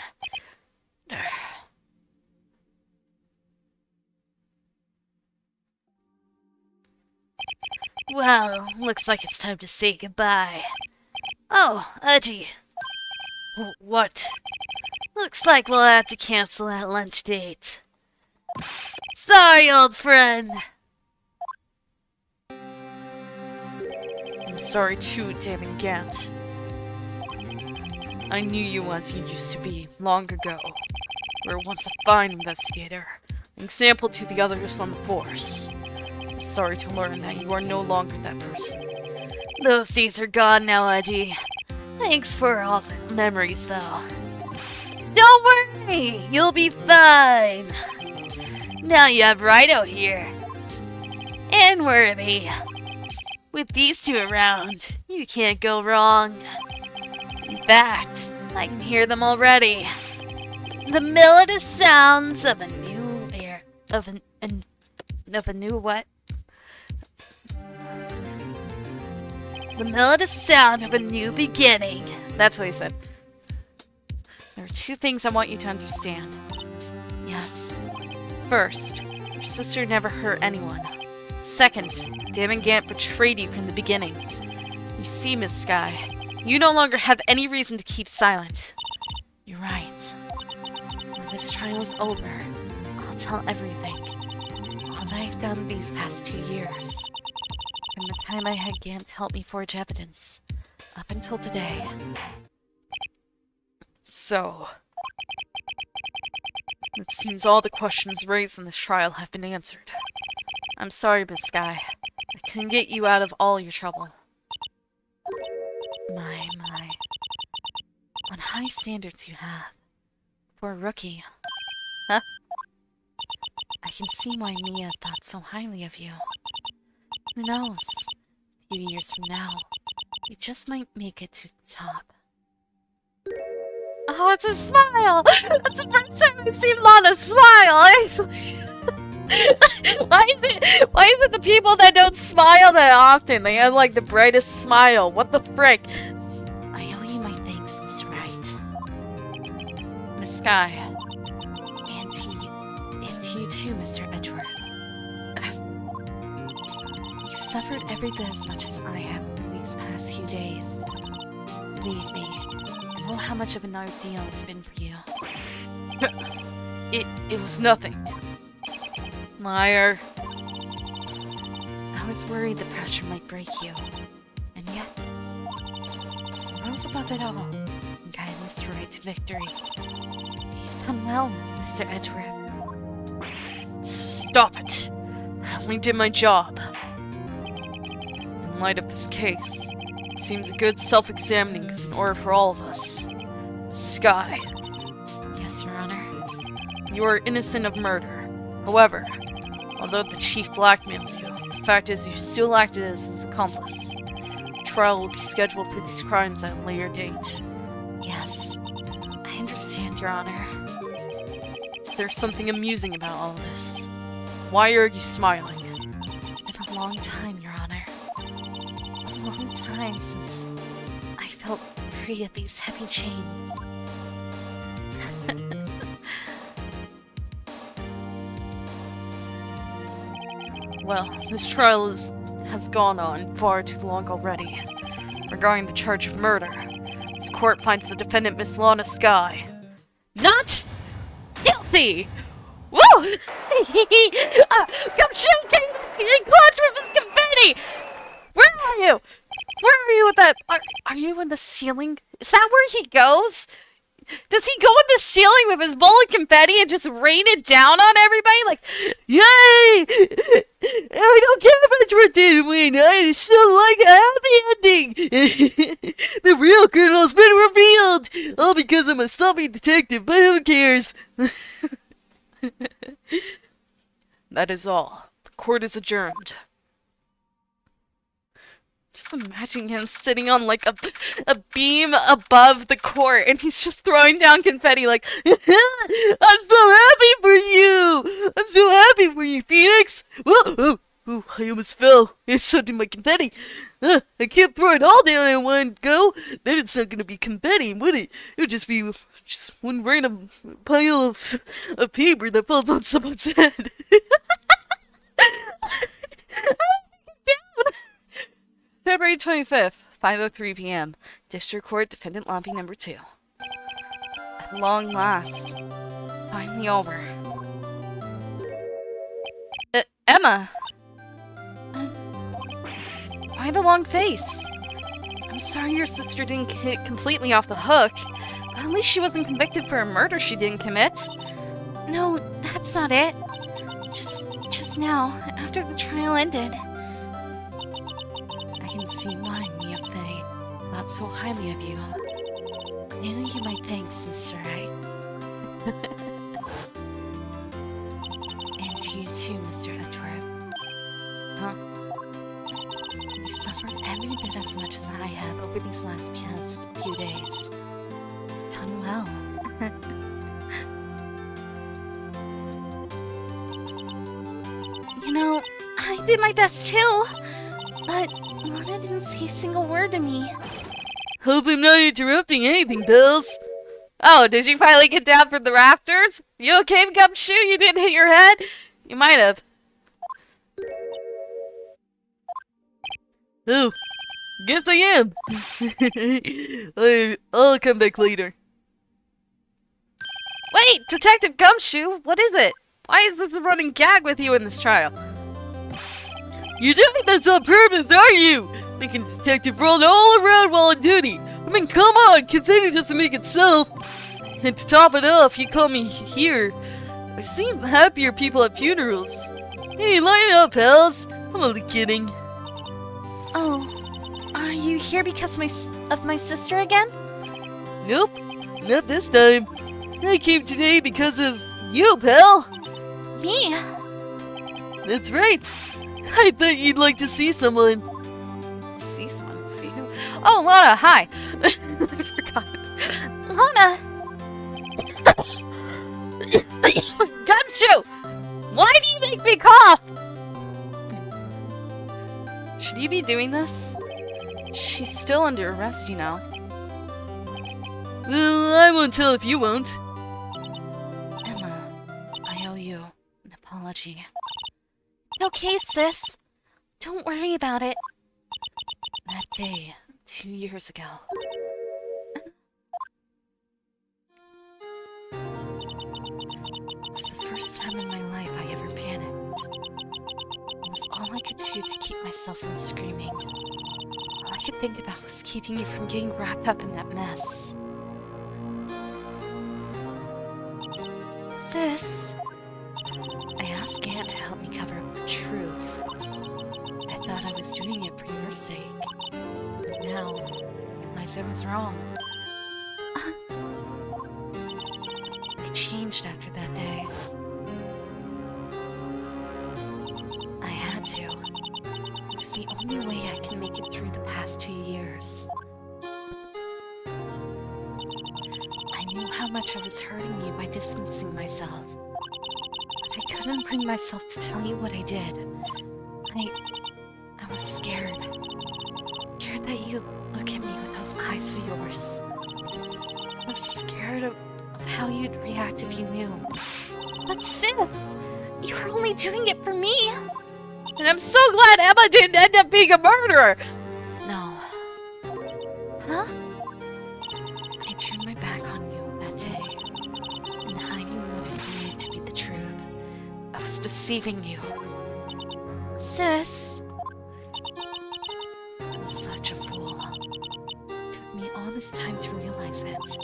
Well, looks like it's time to say goodbye. Oh, Udgy. What? Looks like we'll have to cancel that lunch date. Sorry, old friend. I'm sorry too, Damon Gant. I knew you as you used to be, long ago. You were once a fine investigator, an example to the others on the force. I'm sorry to learn that you are no longer that person. Those days are gone now, Edgy. Thanks for all the memories, though. Don't worry! You'll be fine! Now you have Wright here. And Worthy. With these two around, you can't go wrong. In fact, I can hear them already. The melodious sounds of a new air... Of a new what? The melodious sound of a new beginning. That's what he said. There are two things I want you to understand. Yes. First, your sister never hurt anyone. Second, Damon Gant betrayed you from the beginning. You see, Miss Sky, you no longer have any reason to keep silent. You're right. When this trial is over, I'll tell everything. All I've done these past 2 years. From the time I had Gant help me forge evidence, up until today. So, it seems all the questions raised in this trial have been answered. I'm sorry, Miss Sky. I couldn't get you out of all your trouble. My. What high standards you have. For a rookie. Huh? I can see why Mia thought so highly of you. Who knows? A few years from now, you just might make it to the top. Oh, it's a smile! That's the first time I've seen Lana smile, actually! Why is it the people that don't smile that often? They have like the brightest smile. What the frick? I owe you my thanks, Mr. Wright. Miss Sky. And to you too, Mr. Edgeworth. You've suffered every bit as much as I have in these past few days. Believe me, I know how much of an ordeal it's been for you. It was nothing. Liar. I was worried the pressure might break you. And yet, you rose above it all. way to victory. You've done well, Mr. Edgeworth. Stop it! I only did my job. In light of this case, it seems a good self-examining is in order for all of us. Sky, Yes, Your Honor. you are innocent of murder. However, although the chief blackmailed you, the fact is you still acted as his accomplice. Trial will be scheduled for these crimes at a later date. Yes, I understand, Your Honor. Is there something amusing about all this? Why are you smiling? It's been a long time, Your Honor. A long time since I felt free of these heavy chains. Well, this trial has gone on far too long already. Regarding the charge of murder, this court finds the defendant, Miss Lana Sky, not guilty! Woo! Gumshoe came in clutch with his confetti! Where are you? Where are you with that? Are you in the ceiling? Is that where he goes? Does he go in the ceiling with his bowl of confetti and just rain it down on everybody? Like, yay! I don't care about what did win. I still like a happy ending. The real criminal's been revealed. All because I'm a sloppy detective, but who cares? That is all. The court is adjourned. Just imagine him sitting on like a beam above the court and he's just throwing down confetti like, I'm so happy for you! I'm so happy for you, Phoenix! Whoa, oh, I almost fell. It's so did my confetti. I can't throw it all down in one go. Then it's not gonna be confetti, would it? It would just be just one random pile of paper that falls on someone's head. February 25th, 5:03 p.m. District Court, Defendant Lobby Number 2. At long last, finally over. Emma! Why the long face? I'm sorry your sister didn't get completely off the hook, but at least she wasn't convicted for a murder she didn't commit. No, that's not it. Just now, after the trial ended. I can see why Mia Fey thought so highly of you. I knew you might thanks, Mr. Wright. And you too, Mr. Edgeworth. Huh? You suffered every bit as much as I have over these last few days. You've done well. You know, I did my best too, but Lana didn't say a single word to me. Hope I'm not interrupting anything, Bills. Oh, did you finally get down from the rafters? You okay, Gumshoe? You didn't hit your head? You might have. Oh, guess I am. I'll come back later. Wait, Detective Gumshoe, what is it? Why is this a running gag with you in this trial? You're doing this on purpose, are you? Making a detective run all around while on duty. I mean, come on, confetti doesn't make itself. And to top it off, you call me here. I've seen happier people at funerals. Hey, line up, pals. I'm only kidding. Oh, are you here because of my sister again? Nope, not this time. I came today because of you, pal. Me? That's right. I thought you'd like to see someone. See someone? See who? Oh, Lana, hi. I forgot. Lana! Gumshoe! Why do you make me cough? Should you be doing this? She's still under arrest, you know. Well, I won't tell if you won't. Emma, I owe you an apology. Okay, sis. Don't worry about it. That day, 2 years ago. It was the first time in my life I ever panicked. It was all I could do to keep myself from screaming. All I could think about was keeping you from getting wrapped up in that mess. Sis, I asked Gant to help me cover up the truth. I thought I was doing it for your sake. But now, I realize I was wrong. I changed after that day. I had to. It was the only way I can make it through the past 2 years. I knew how much I was hurting you by distancing myself. But I couldn't bring myself to tell you what I did. I was scared. Scared that you'd look at me with those eyes of yours. I was scared of how you'd react if you knew. But Sis, you were only doing it for me. And I'm so glad Emma didn't end up being a murderer. No. Huh? I turned my back on you that day, and hiding what I believed to be the truth. I was deceiving you. Sis. I'm such a fool. It took me all this time to realize it.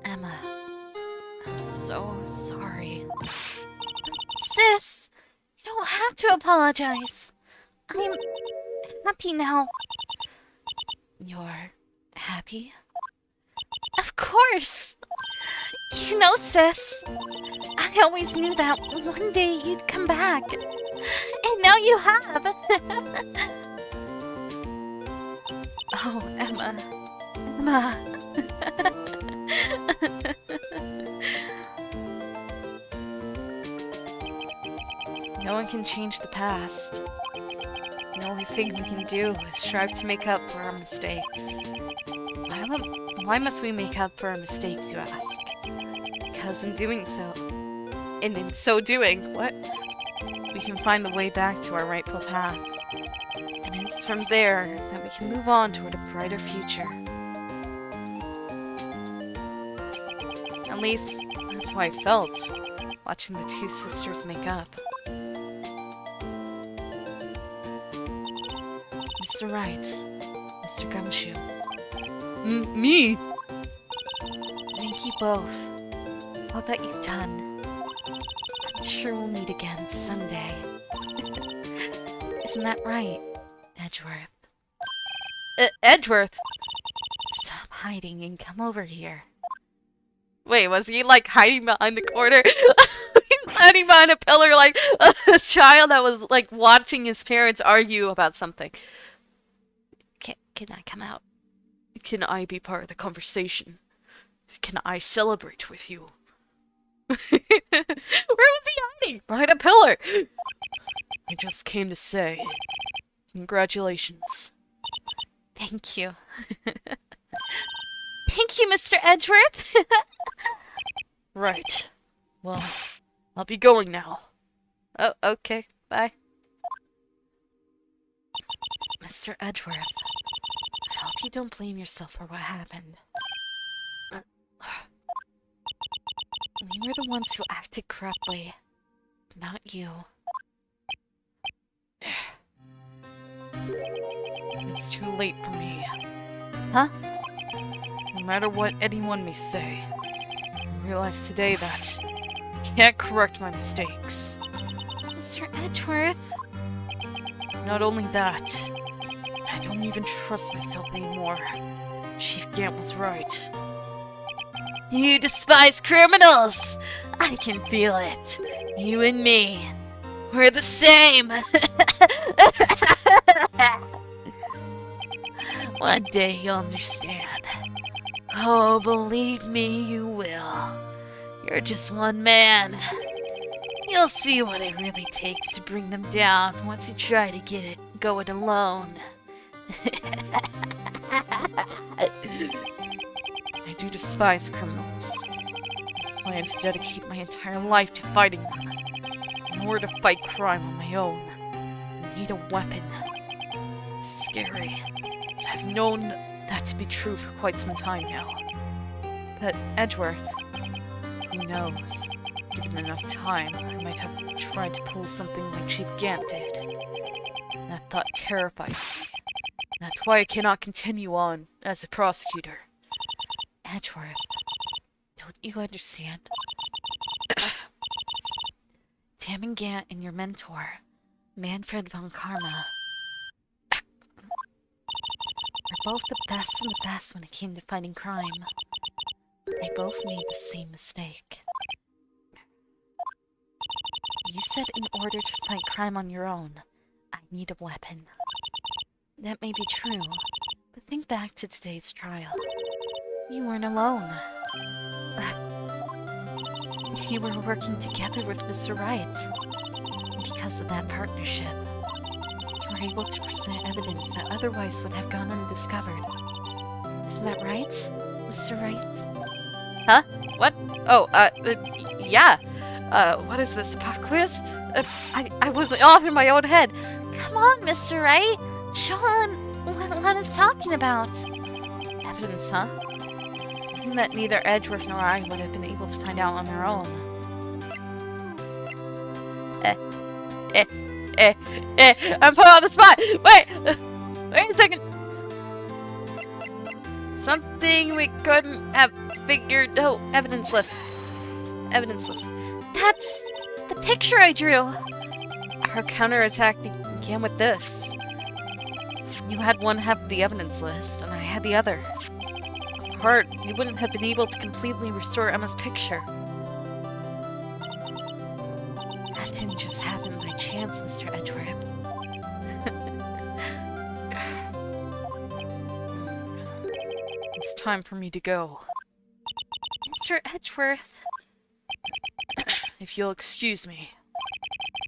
Emma, I'm so sorry. Sis, you don't have to apologize. I'm happy now. You're happy? Of course. You know, Sis, I always knew that one day you'd come back. And now you have. Oh, Emma. Emma. No one can change the past. The only thing we can do is strive to make up for our mistakes. Why must we make up for our mistakes, you ask? Because in doing so, and in so doing, we can find the way back to our rightful path. And it's from there that we can move on toward a brighter future. At least, that's how I felt, watching the two sisters make up. Mr. Wright, Mr. Gumshoe. Me? Thank you both. All that you've done. I'm sure we'll meet again someday. Isn't that right, Edgeworth? Edgeworth? Stop hiding and come over here. Wait, was he like hiding behind the corner? He's hiding behind a pillar like a child that was like watching his parents argue about something. Can I come out? Can I be part of the conversation? Can I celebrate with you? Where was he hiding? Behind a pillar! I just came to say, congratulations. Thank you. Thank you, Mr. Edgeworth! Right. Well, I'll be going now. Oh, okay. Bye. Mr. Edgeworth, I hope you don't blame yourself for what happened. We were the ones who acted corruptly, not you. It's too late for me. Huh? No matter what anyone may say, I realize today that I can't correct my mistakes. Mr. Edgeworth? Not only that, I don't even trust myself anymore. Chief Gant was right. You despise criminals! I can feel it. You and me. We're the same! One day you'll understand. Oh, believe me, you will. You're just one man. You'll see what it really takes to bring them down once you try to get it going alone. I do despise criminals. I plan to dedicate my entire life to fighting them. In order to fight crime on my own, I need a weapon. It's scary, but I've known that to be true for quite some time now. But Edgeworth, who knows? Given enough time, I might have tried to pull something like Chief Gant did. That thought terrifies me. That's why I cannot continue on as a prosecutor. Edgeworth, don't you understand? Damon Gant and your mentor, Manfred von Karma, are both the best of the best when it came to fighting crime. They both made the same mistake. You said in order to fight crime on your own, I need a weapon. That may be true, but think back to today's trial. You weren't alone. You were working together with Mr. Wright. And because of that partnership, you were able to present evidence that otherwise would have gone undiscovered. Isn't that right, Mr. Wright? Huh? What? Oh, yeah. What is this, pop quiz? I was off in my own head. Come on, Mr. Wright. Show him what it's talking about. Evidence, huh? Something that neither Edgeworth nor I would have been able to find out on our own. I'm put on the spot! Wait a second! Something we couldn't have figured out. Evidence list. Evidence list. That's the picture I drew. Our counterattack began with this. You had one half of the evidence list, and I had the other. Apart, you wouldn't have been able to completely restore Emma's picture. That didn't just happen by chance, Mr. Edgeworth. It's time for me to go. Mr. Edgeworth. If you'll excuse me,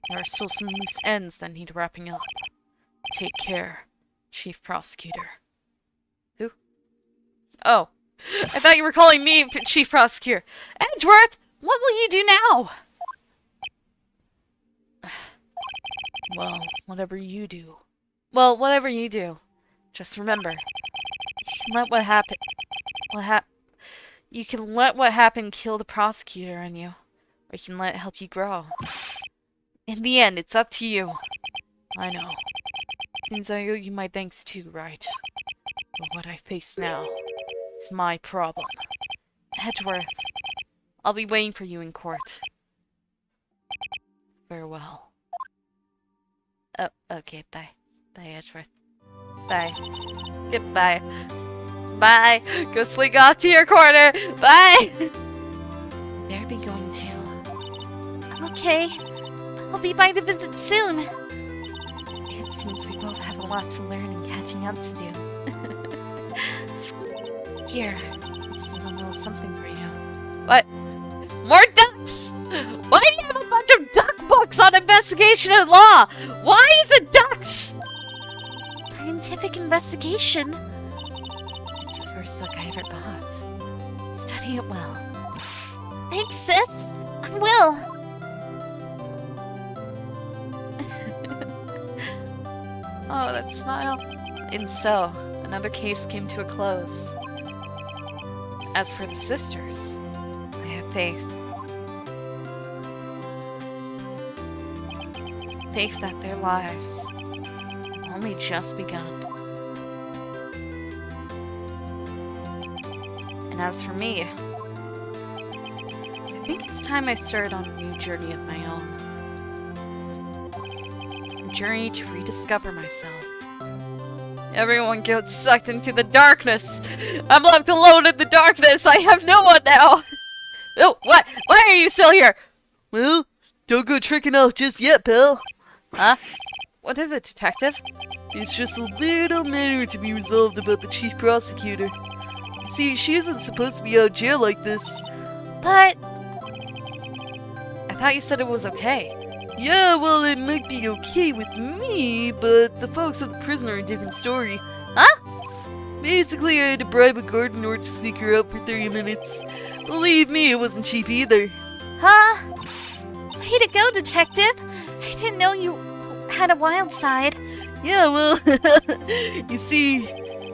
there are still some loose ends that need wrapping up. Take care, Chief Prosecutor. Who? Oh, I thought you were calling me Chief Prosecutor. Edgeworth, what will you do now? Well, whatever you do. Well, whatever you do. Just remember, you can let what happened... You can let what happened kill the prosecutor in you. Or you can let it help you grow. In the end, it's up to you. I know. Seems I owe you my thanks too, right? But what I face now is my problem. Edgeworth, I'll be waiting for you in court. Farewell. Oh, okay, bye. Bye, Edgeworth. Bye. Goodbye. Bye! Go slink off to your corner! Bye! They'll be going to. Okay. I'll be by to visit soon. It seems we both have a lot to learn and catching up to do. Here, this is a little something for you. What? More ducks! Why do you have a bunch of duck books on investigation and law? Why is it ducks? Scientific investigation? It's the first book I ever bought. Study it well. Thanks, sis. I will. Oh, that smile. And so, another case came to a close. As for the sisters, I have faith. Faith that their lives have only just begun. And as for me, I think it's time I started on a new journey of my own. A journey to rediscover myself. Everyone gets sucked into the darkness. I'm left alone in the darkness. I have no one now. Oh, what? Why are you still here? Well, don't go tricking out just yet, pal. Huh? What is it, detective? It's just a little matter to be resolved about the chief prosecutor. See, she isn't supposed to be out of jail like this. But... I thought you said it was okay. Yeah, well, it might be okay with me, but the folks at the prison are a different story. Huh? Basically, I had to bribe a guard in order to sneak her out for 30 minutes. Believe me, it wasn't cheap either. Huh? Way to go, detective. I didn't know you had a wild side. Yeah, well, you see,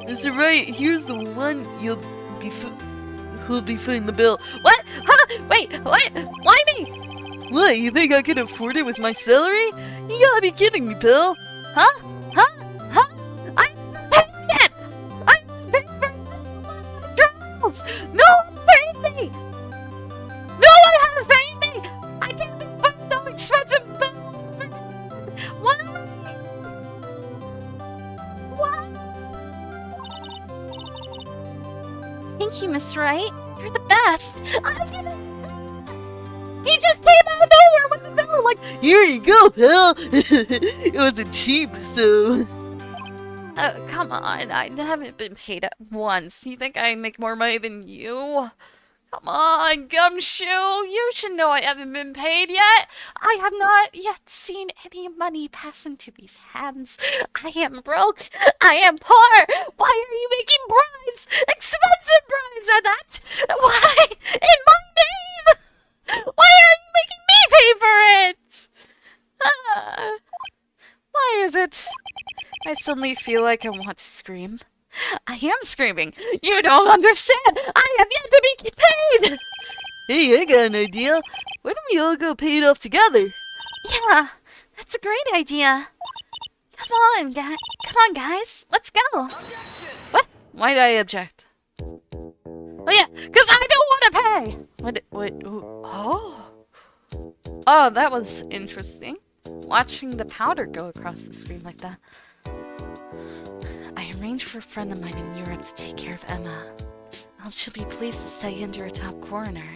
Mr. Wright, here's the one who'll be footing the bill. What? Huh? Wait, what? Why me? What, you think I could afford it with my salary? You gotta be kidding me, pal. Huh? Huh? Huh? I'm paying it! I'm paying for trials! No one paid me! No one has paid me! I can't be paying no expensive What? What? Thank you, Miss Wright. You're the best. I didn't. He just came out of nowhere with the bill. Like, Here you go, pal. It wasn't cheap, so. come on. I haven't been paid at once. You think I make more money than you? Come on, Gumshoe. You should know I haven't been paid yet. I have not yet seen any money pass into these hands. I am broke. I am poor. Why are you making bribes? Expensive bribes at that. Why? In my name. Why are you making me pay for it? Why is it? I suddenly feel like I want to scream. I am screaming. You don't understand. I have yet to be paid. Hey, I got an idea. Why don't we all go pay it off together? Yeah, that's a great idea. Come on, guys. Let's go. What? Why did I object? Oh yeah, because I don't want to pay. What? Oh, that was interesting. Watching the powder go across the screen like that. I arranged for a friend of mine in Europe to take care of Emma. She'll be pleased to stay under a top coroner.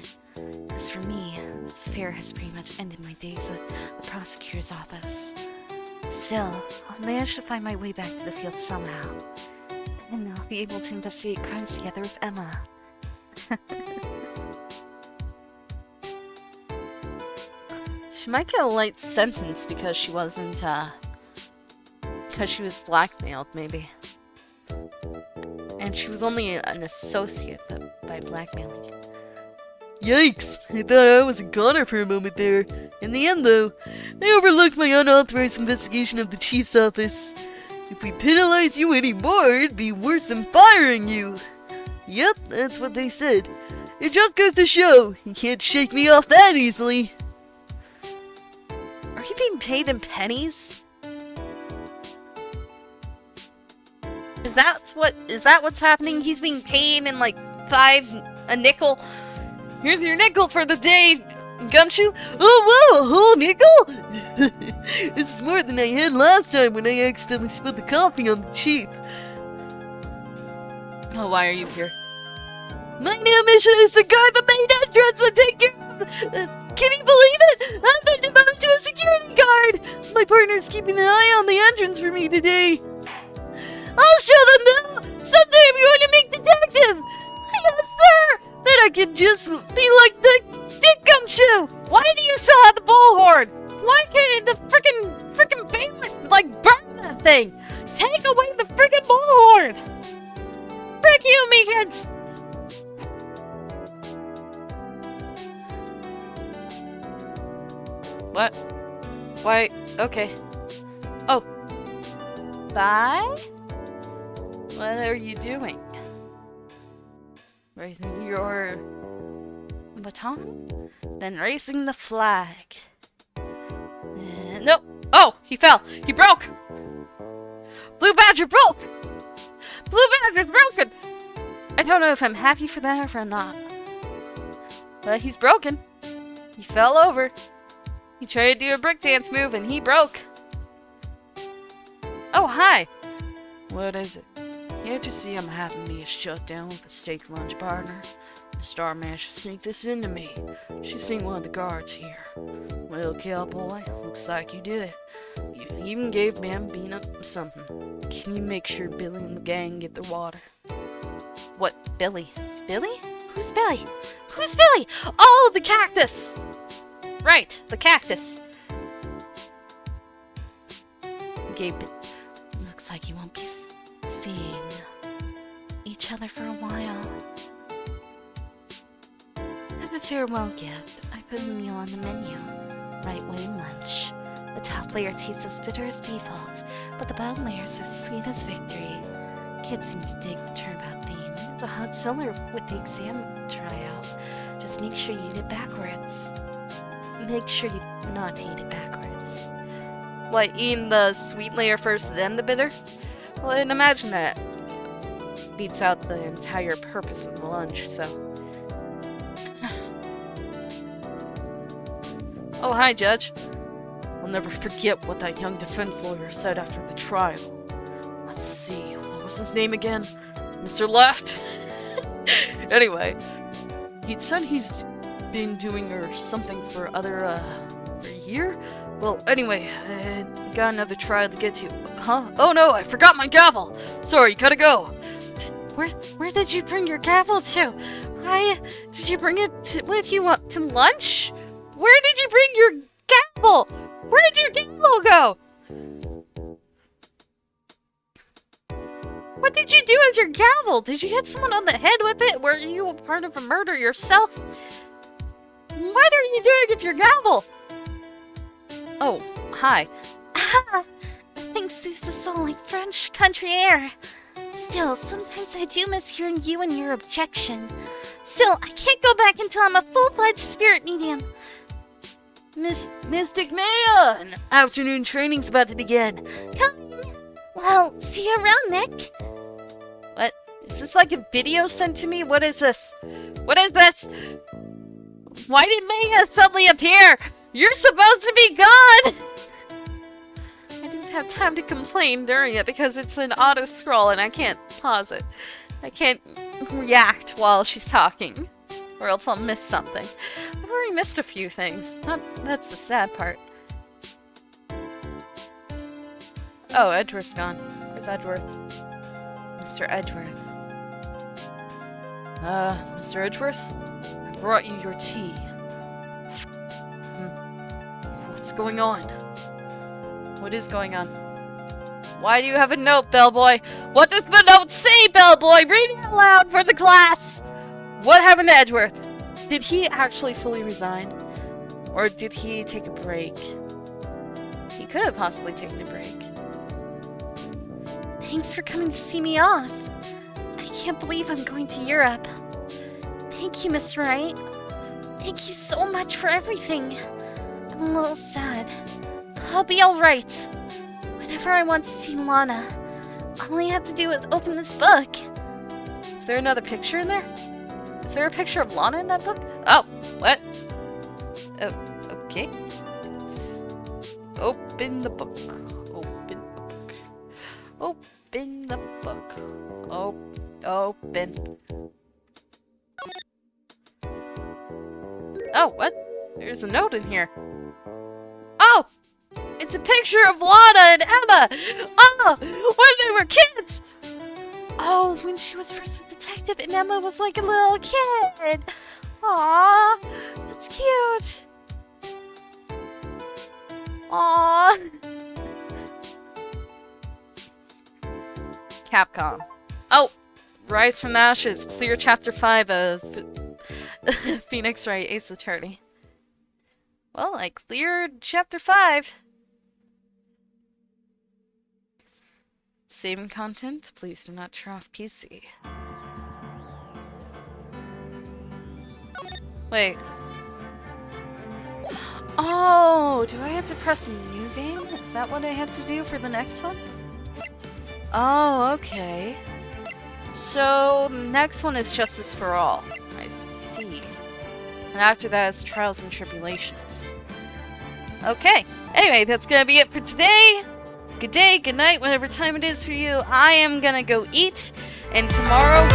As for me, this affair has pretty much ended my days at the prosecutor's office. Still, I'll manage to find my way back to the field somehow. And I'll be able to investigate crimes together with Emma. She might get a light sentence because she wasn't, because she was blackmailed, maybe. And she was only an associate by blackmailing. Yikes! I thought I was a goner for a moment there. In the end, though, they overlooked my unauthorized investigation of the chief's office. If we penalize you anymore, it'd be worse than firing you. Yep, that's what they said. It just goes to show, you can't shake me off that easily. Are you being paid in pennies? Is that what's happening? He's being paid in like a nickel. Here's your nickel for the day, Gumshoe. Oh wow, a whole nickel? This is more than I had last time when I accidentally spilled the coffee on the cheap. Oh, why are you here? My new mission is to guard the main entrance and take care of... can you believe it? I've been demoted to a security guard! My partner's keeping an eye on the entrance for me today. I'll show them now! Someday I'm going to make detective! Yes, sir! Then I can just be like Dick Gumshoe! Why do you still have the bullhorn? Why can't the frickin' bailiff like burn that thing? Take away the frickin' bullhorn! Frick you, me kids! What? Why? Okay. Oh. Bye? What are you doing? Raising your baton? Then raising the flag. Nope. Oh, he fell. He broke. Blue Badger broke. Blue Badger's broken. I don't know if I'm happy for that or if I'm not. But he's broken. He fell over. He tried to do a brick dance move and he broke. Oh, hi. What is it? Can't you see I'm having me a shutdown with a steak lunch partner? The star managed to sneak this into me. She's seen one of the guards here. Well, cowboy, looks like you did it. You even gave Bambina something. Can you make sure Billy and the gang get their water? What, Billy? Billy? Who's Billy? Who's Billy? Oh, the cactus! Right, the cactus. Gabe, looks like you won't be seeing each other for a while. As a farewell gift, I put a meal on the menu. Right wing lunch. The top layer tastes as bitter as default, but the bottom layer is as sweet as victory. Kids seem to dig the turnabout theme. It's a hot seller with the exam tryout. Just make sure you eat it backwards. Make sure you not eat it backwards. What, eating the sweet layer first, then the bitter? Well, I'd imagine that beats out the entire purpose of the lunch, so... Oh, hi, Judge. Well, never forget what that young defense lawyer said after the trial. Let's see, what was his name again? Mr. Left? Anyway, he said he's been doing or something for a year? Well, anyway, got another trial to get to. Huh? Oh no, I forgot my gavel! Sorry, gotta go! Where did you bring your gavel to? Did you bring it with you to lunch? Where did you bring your gavel? Where did your gavel go? What did you do with your gavel? Did you hit someone on the head with it? Were you a part of a murder yourself? What are you doing with your gavel? Oh, hi. Ah, things soothes the soul like French country air. Still, sometimes I do miss hearing you and your objection. Still, I can't go back until I'm a full-fledged spirit medium. Mystic Maya! Afternoon training's about to begin. Coming. Well, see you around, Nick. What? Is this like a video sent to me? What is this? What is this? Why did Maya suddenly appear? You're supposed to be gone! I didn't have time to complain during it because it's an auto-scroll and I can't pause it. I can't react while she's talking, or else I'll miss something. I've already missed a few things. That's the sad part. Oh, Edgeworth's gone. Where's Edgeworth? Mr. Edgeworth. Mr. Edgeworth? I brought you your tea. What's going on? What is going on? Why do you have a note, bellboy? What does the note say, bellboy? Read it out loud for the class! What happened to Edgeworth? Did he actually fully resign? Or did he take a break? He could have possibly taken a break. Thanks for coming to see me off. I can't believe I'm going to Europe. Thank you, Miss Wright. Thank you so much for everything. I'm a little sad, but I'll be alright. Whenever I want to see Lana, all I have to do is open this book. Is there another picture in there? Is there a picture of Lana in that book? Oh, what? Oh, okay. Open the book. Open the book. Open the book. Open. Oh, what? There's a note in here. Oh! It's a picture of Lana and Emma! Oh! When they were kids! Oh, when she was first a detective and Emma was like a little kid. Aww, that's cute. Aww. Capcom. Oh! Rise from the Ashes. Clear Chapter 5 of Phoenix Wright Ace Attorney. Well, I cleared Chapter 5. Saving content, please do not turn off PC. Wait. Oh, do I have to press new game? Is that what I have to do for the next one? Oh, okay. So, next one is Justice for All. I see. And after that is Trials and Tribulations. Okay. Anyway, that's gonna be it for today. Good day, good night, whatever time it is for you. I am gonna go eat, and tomorrow...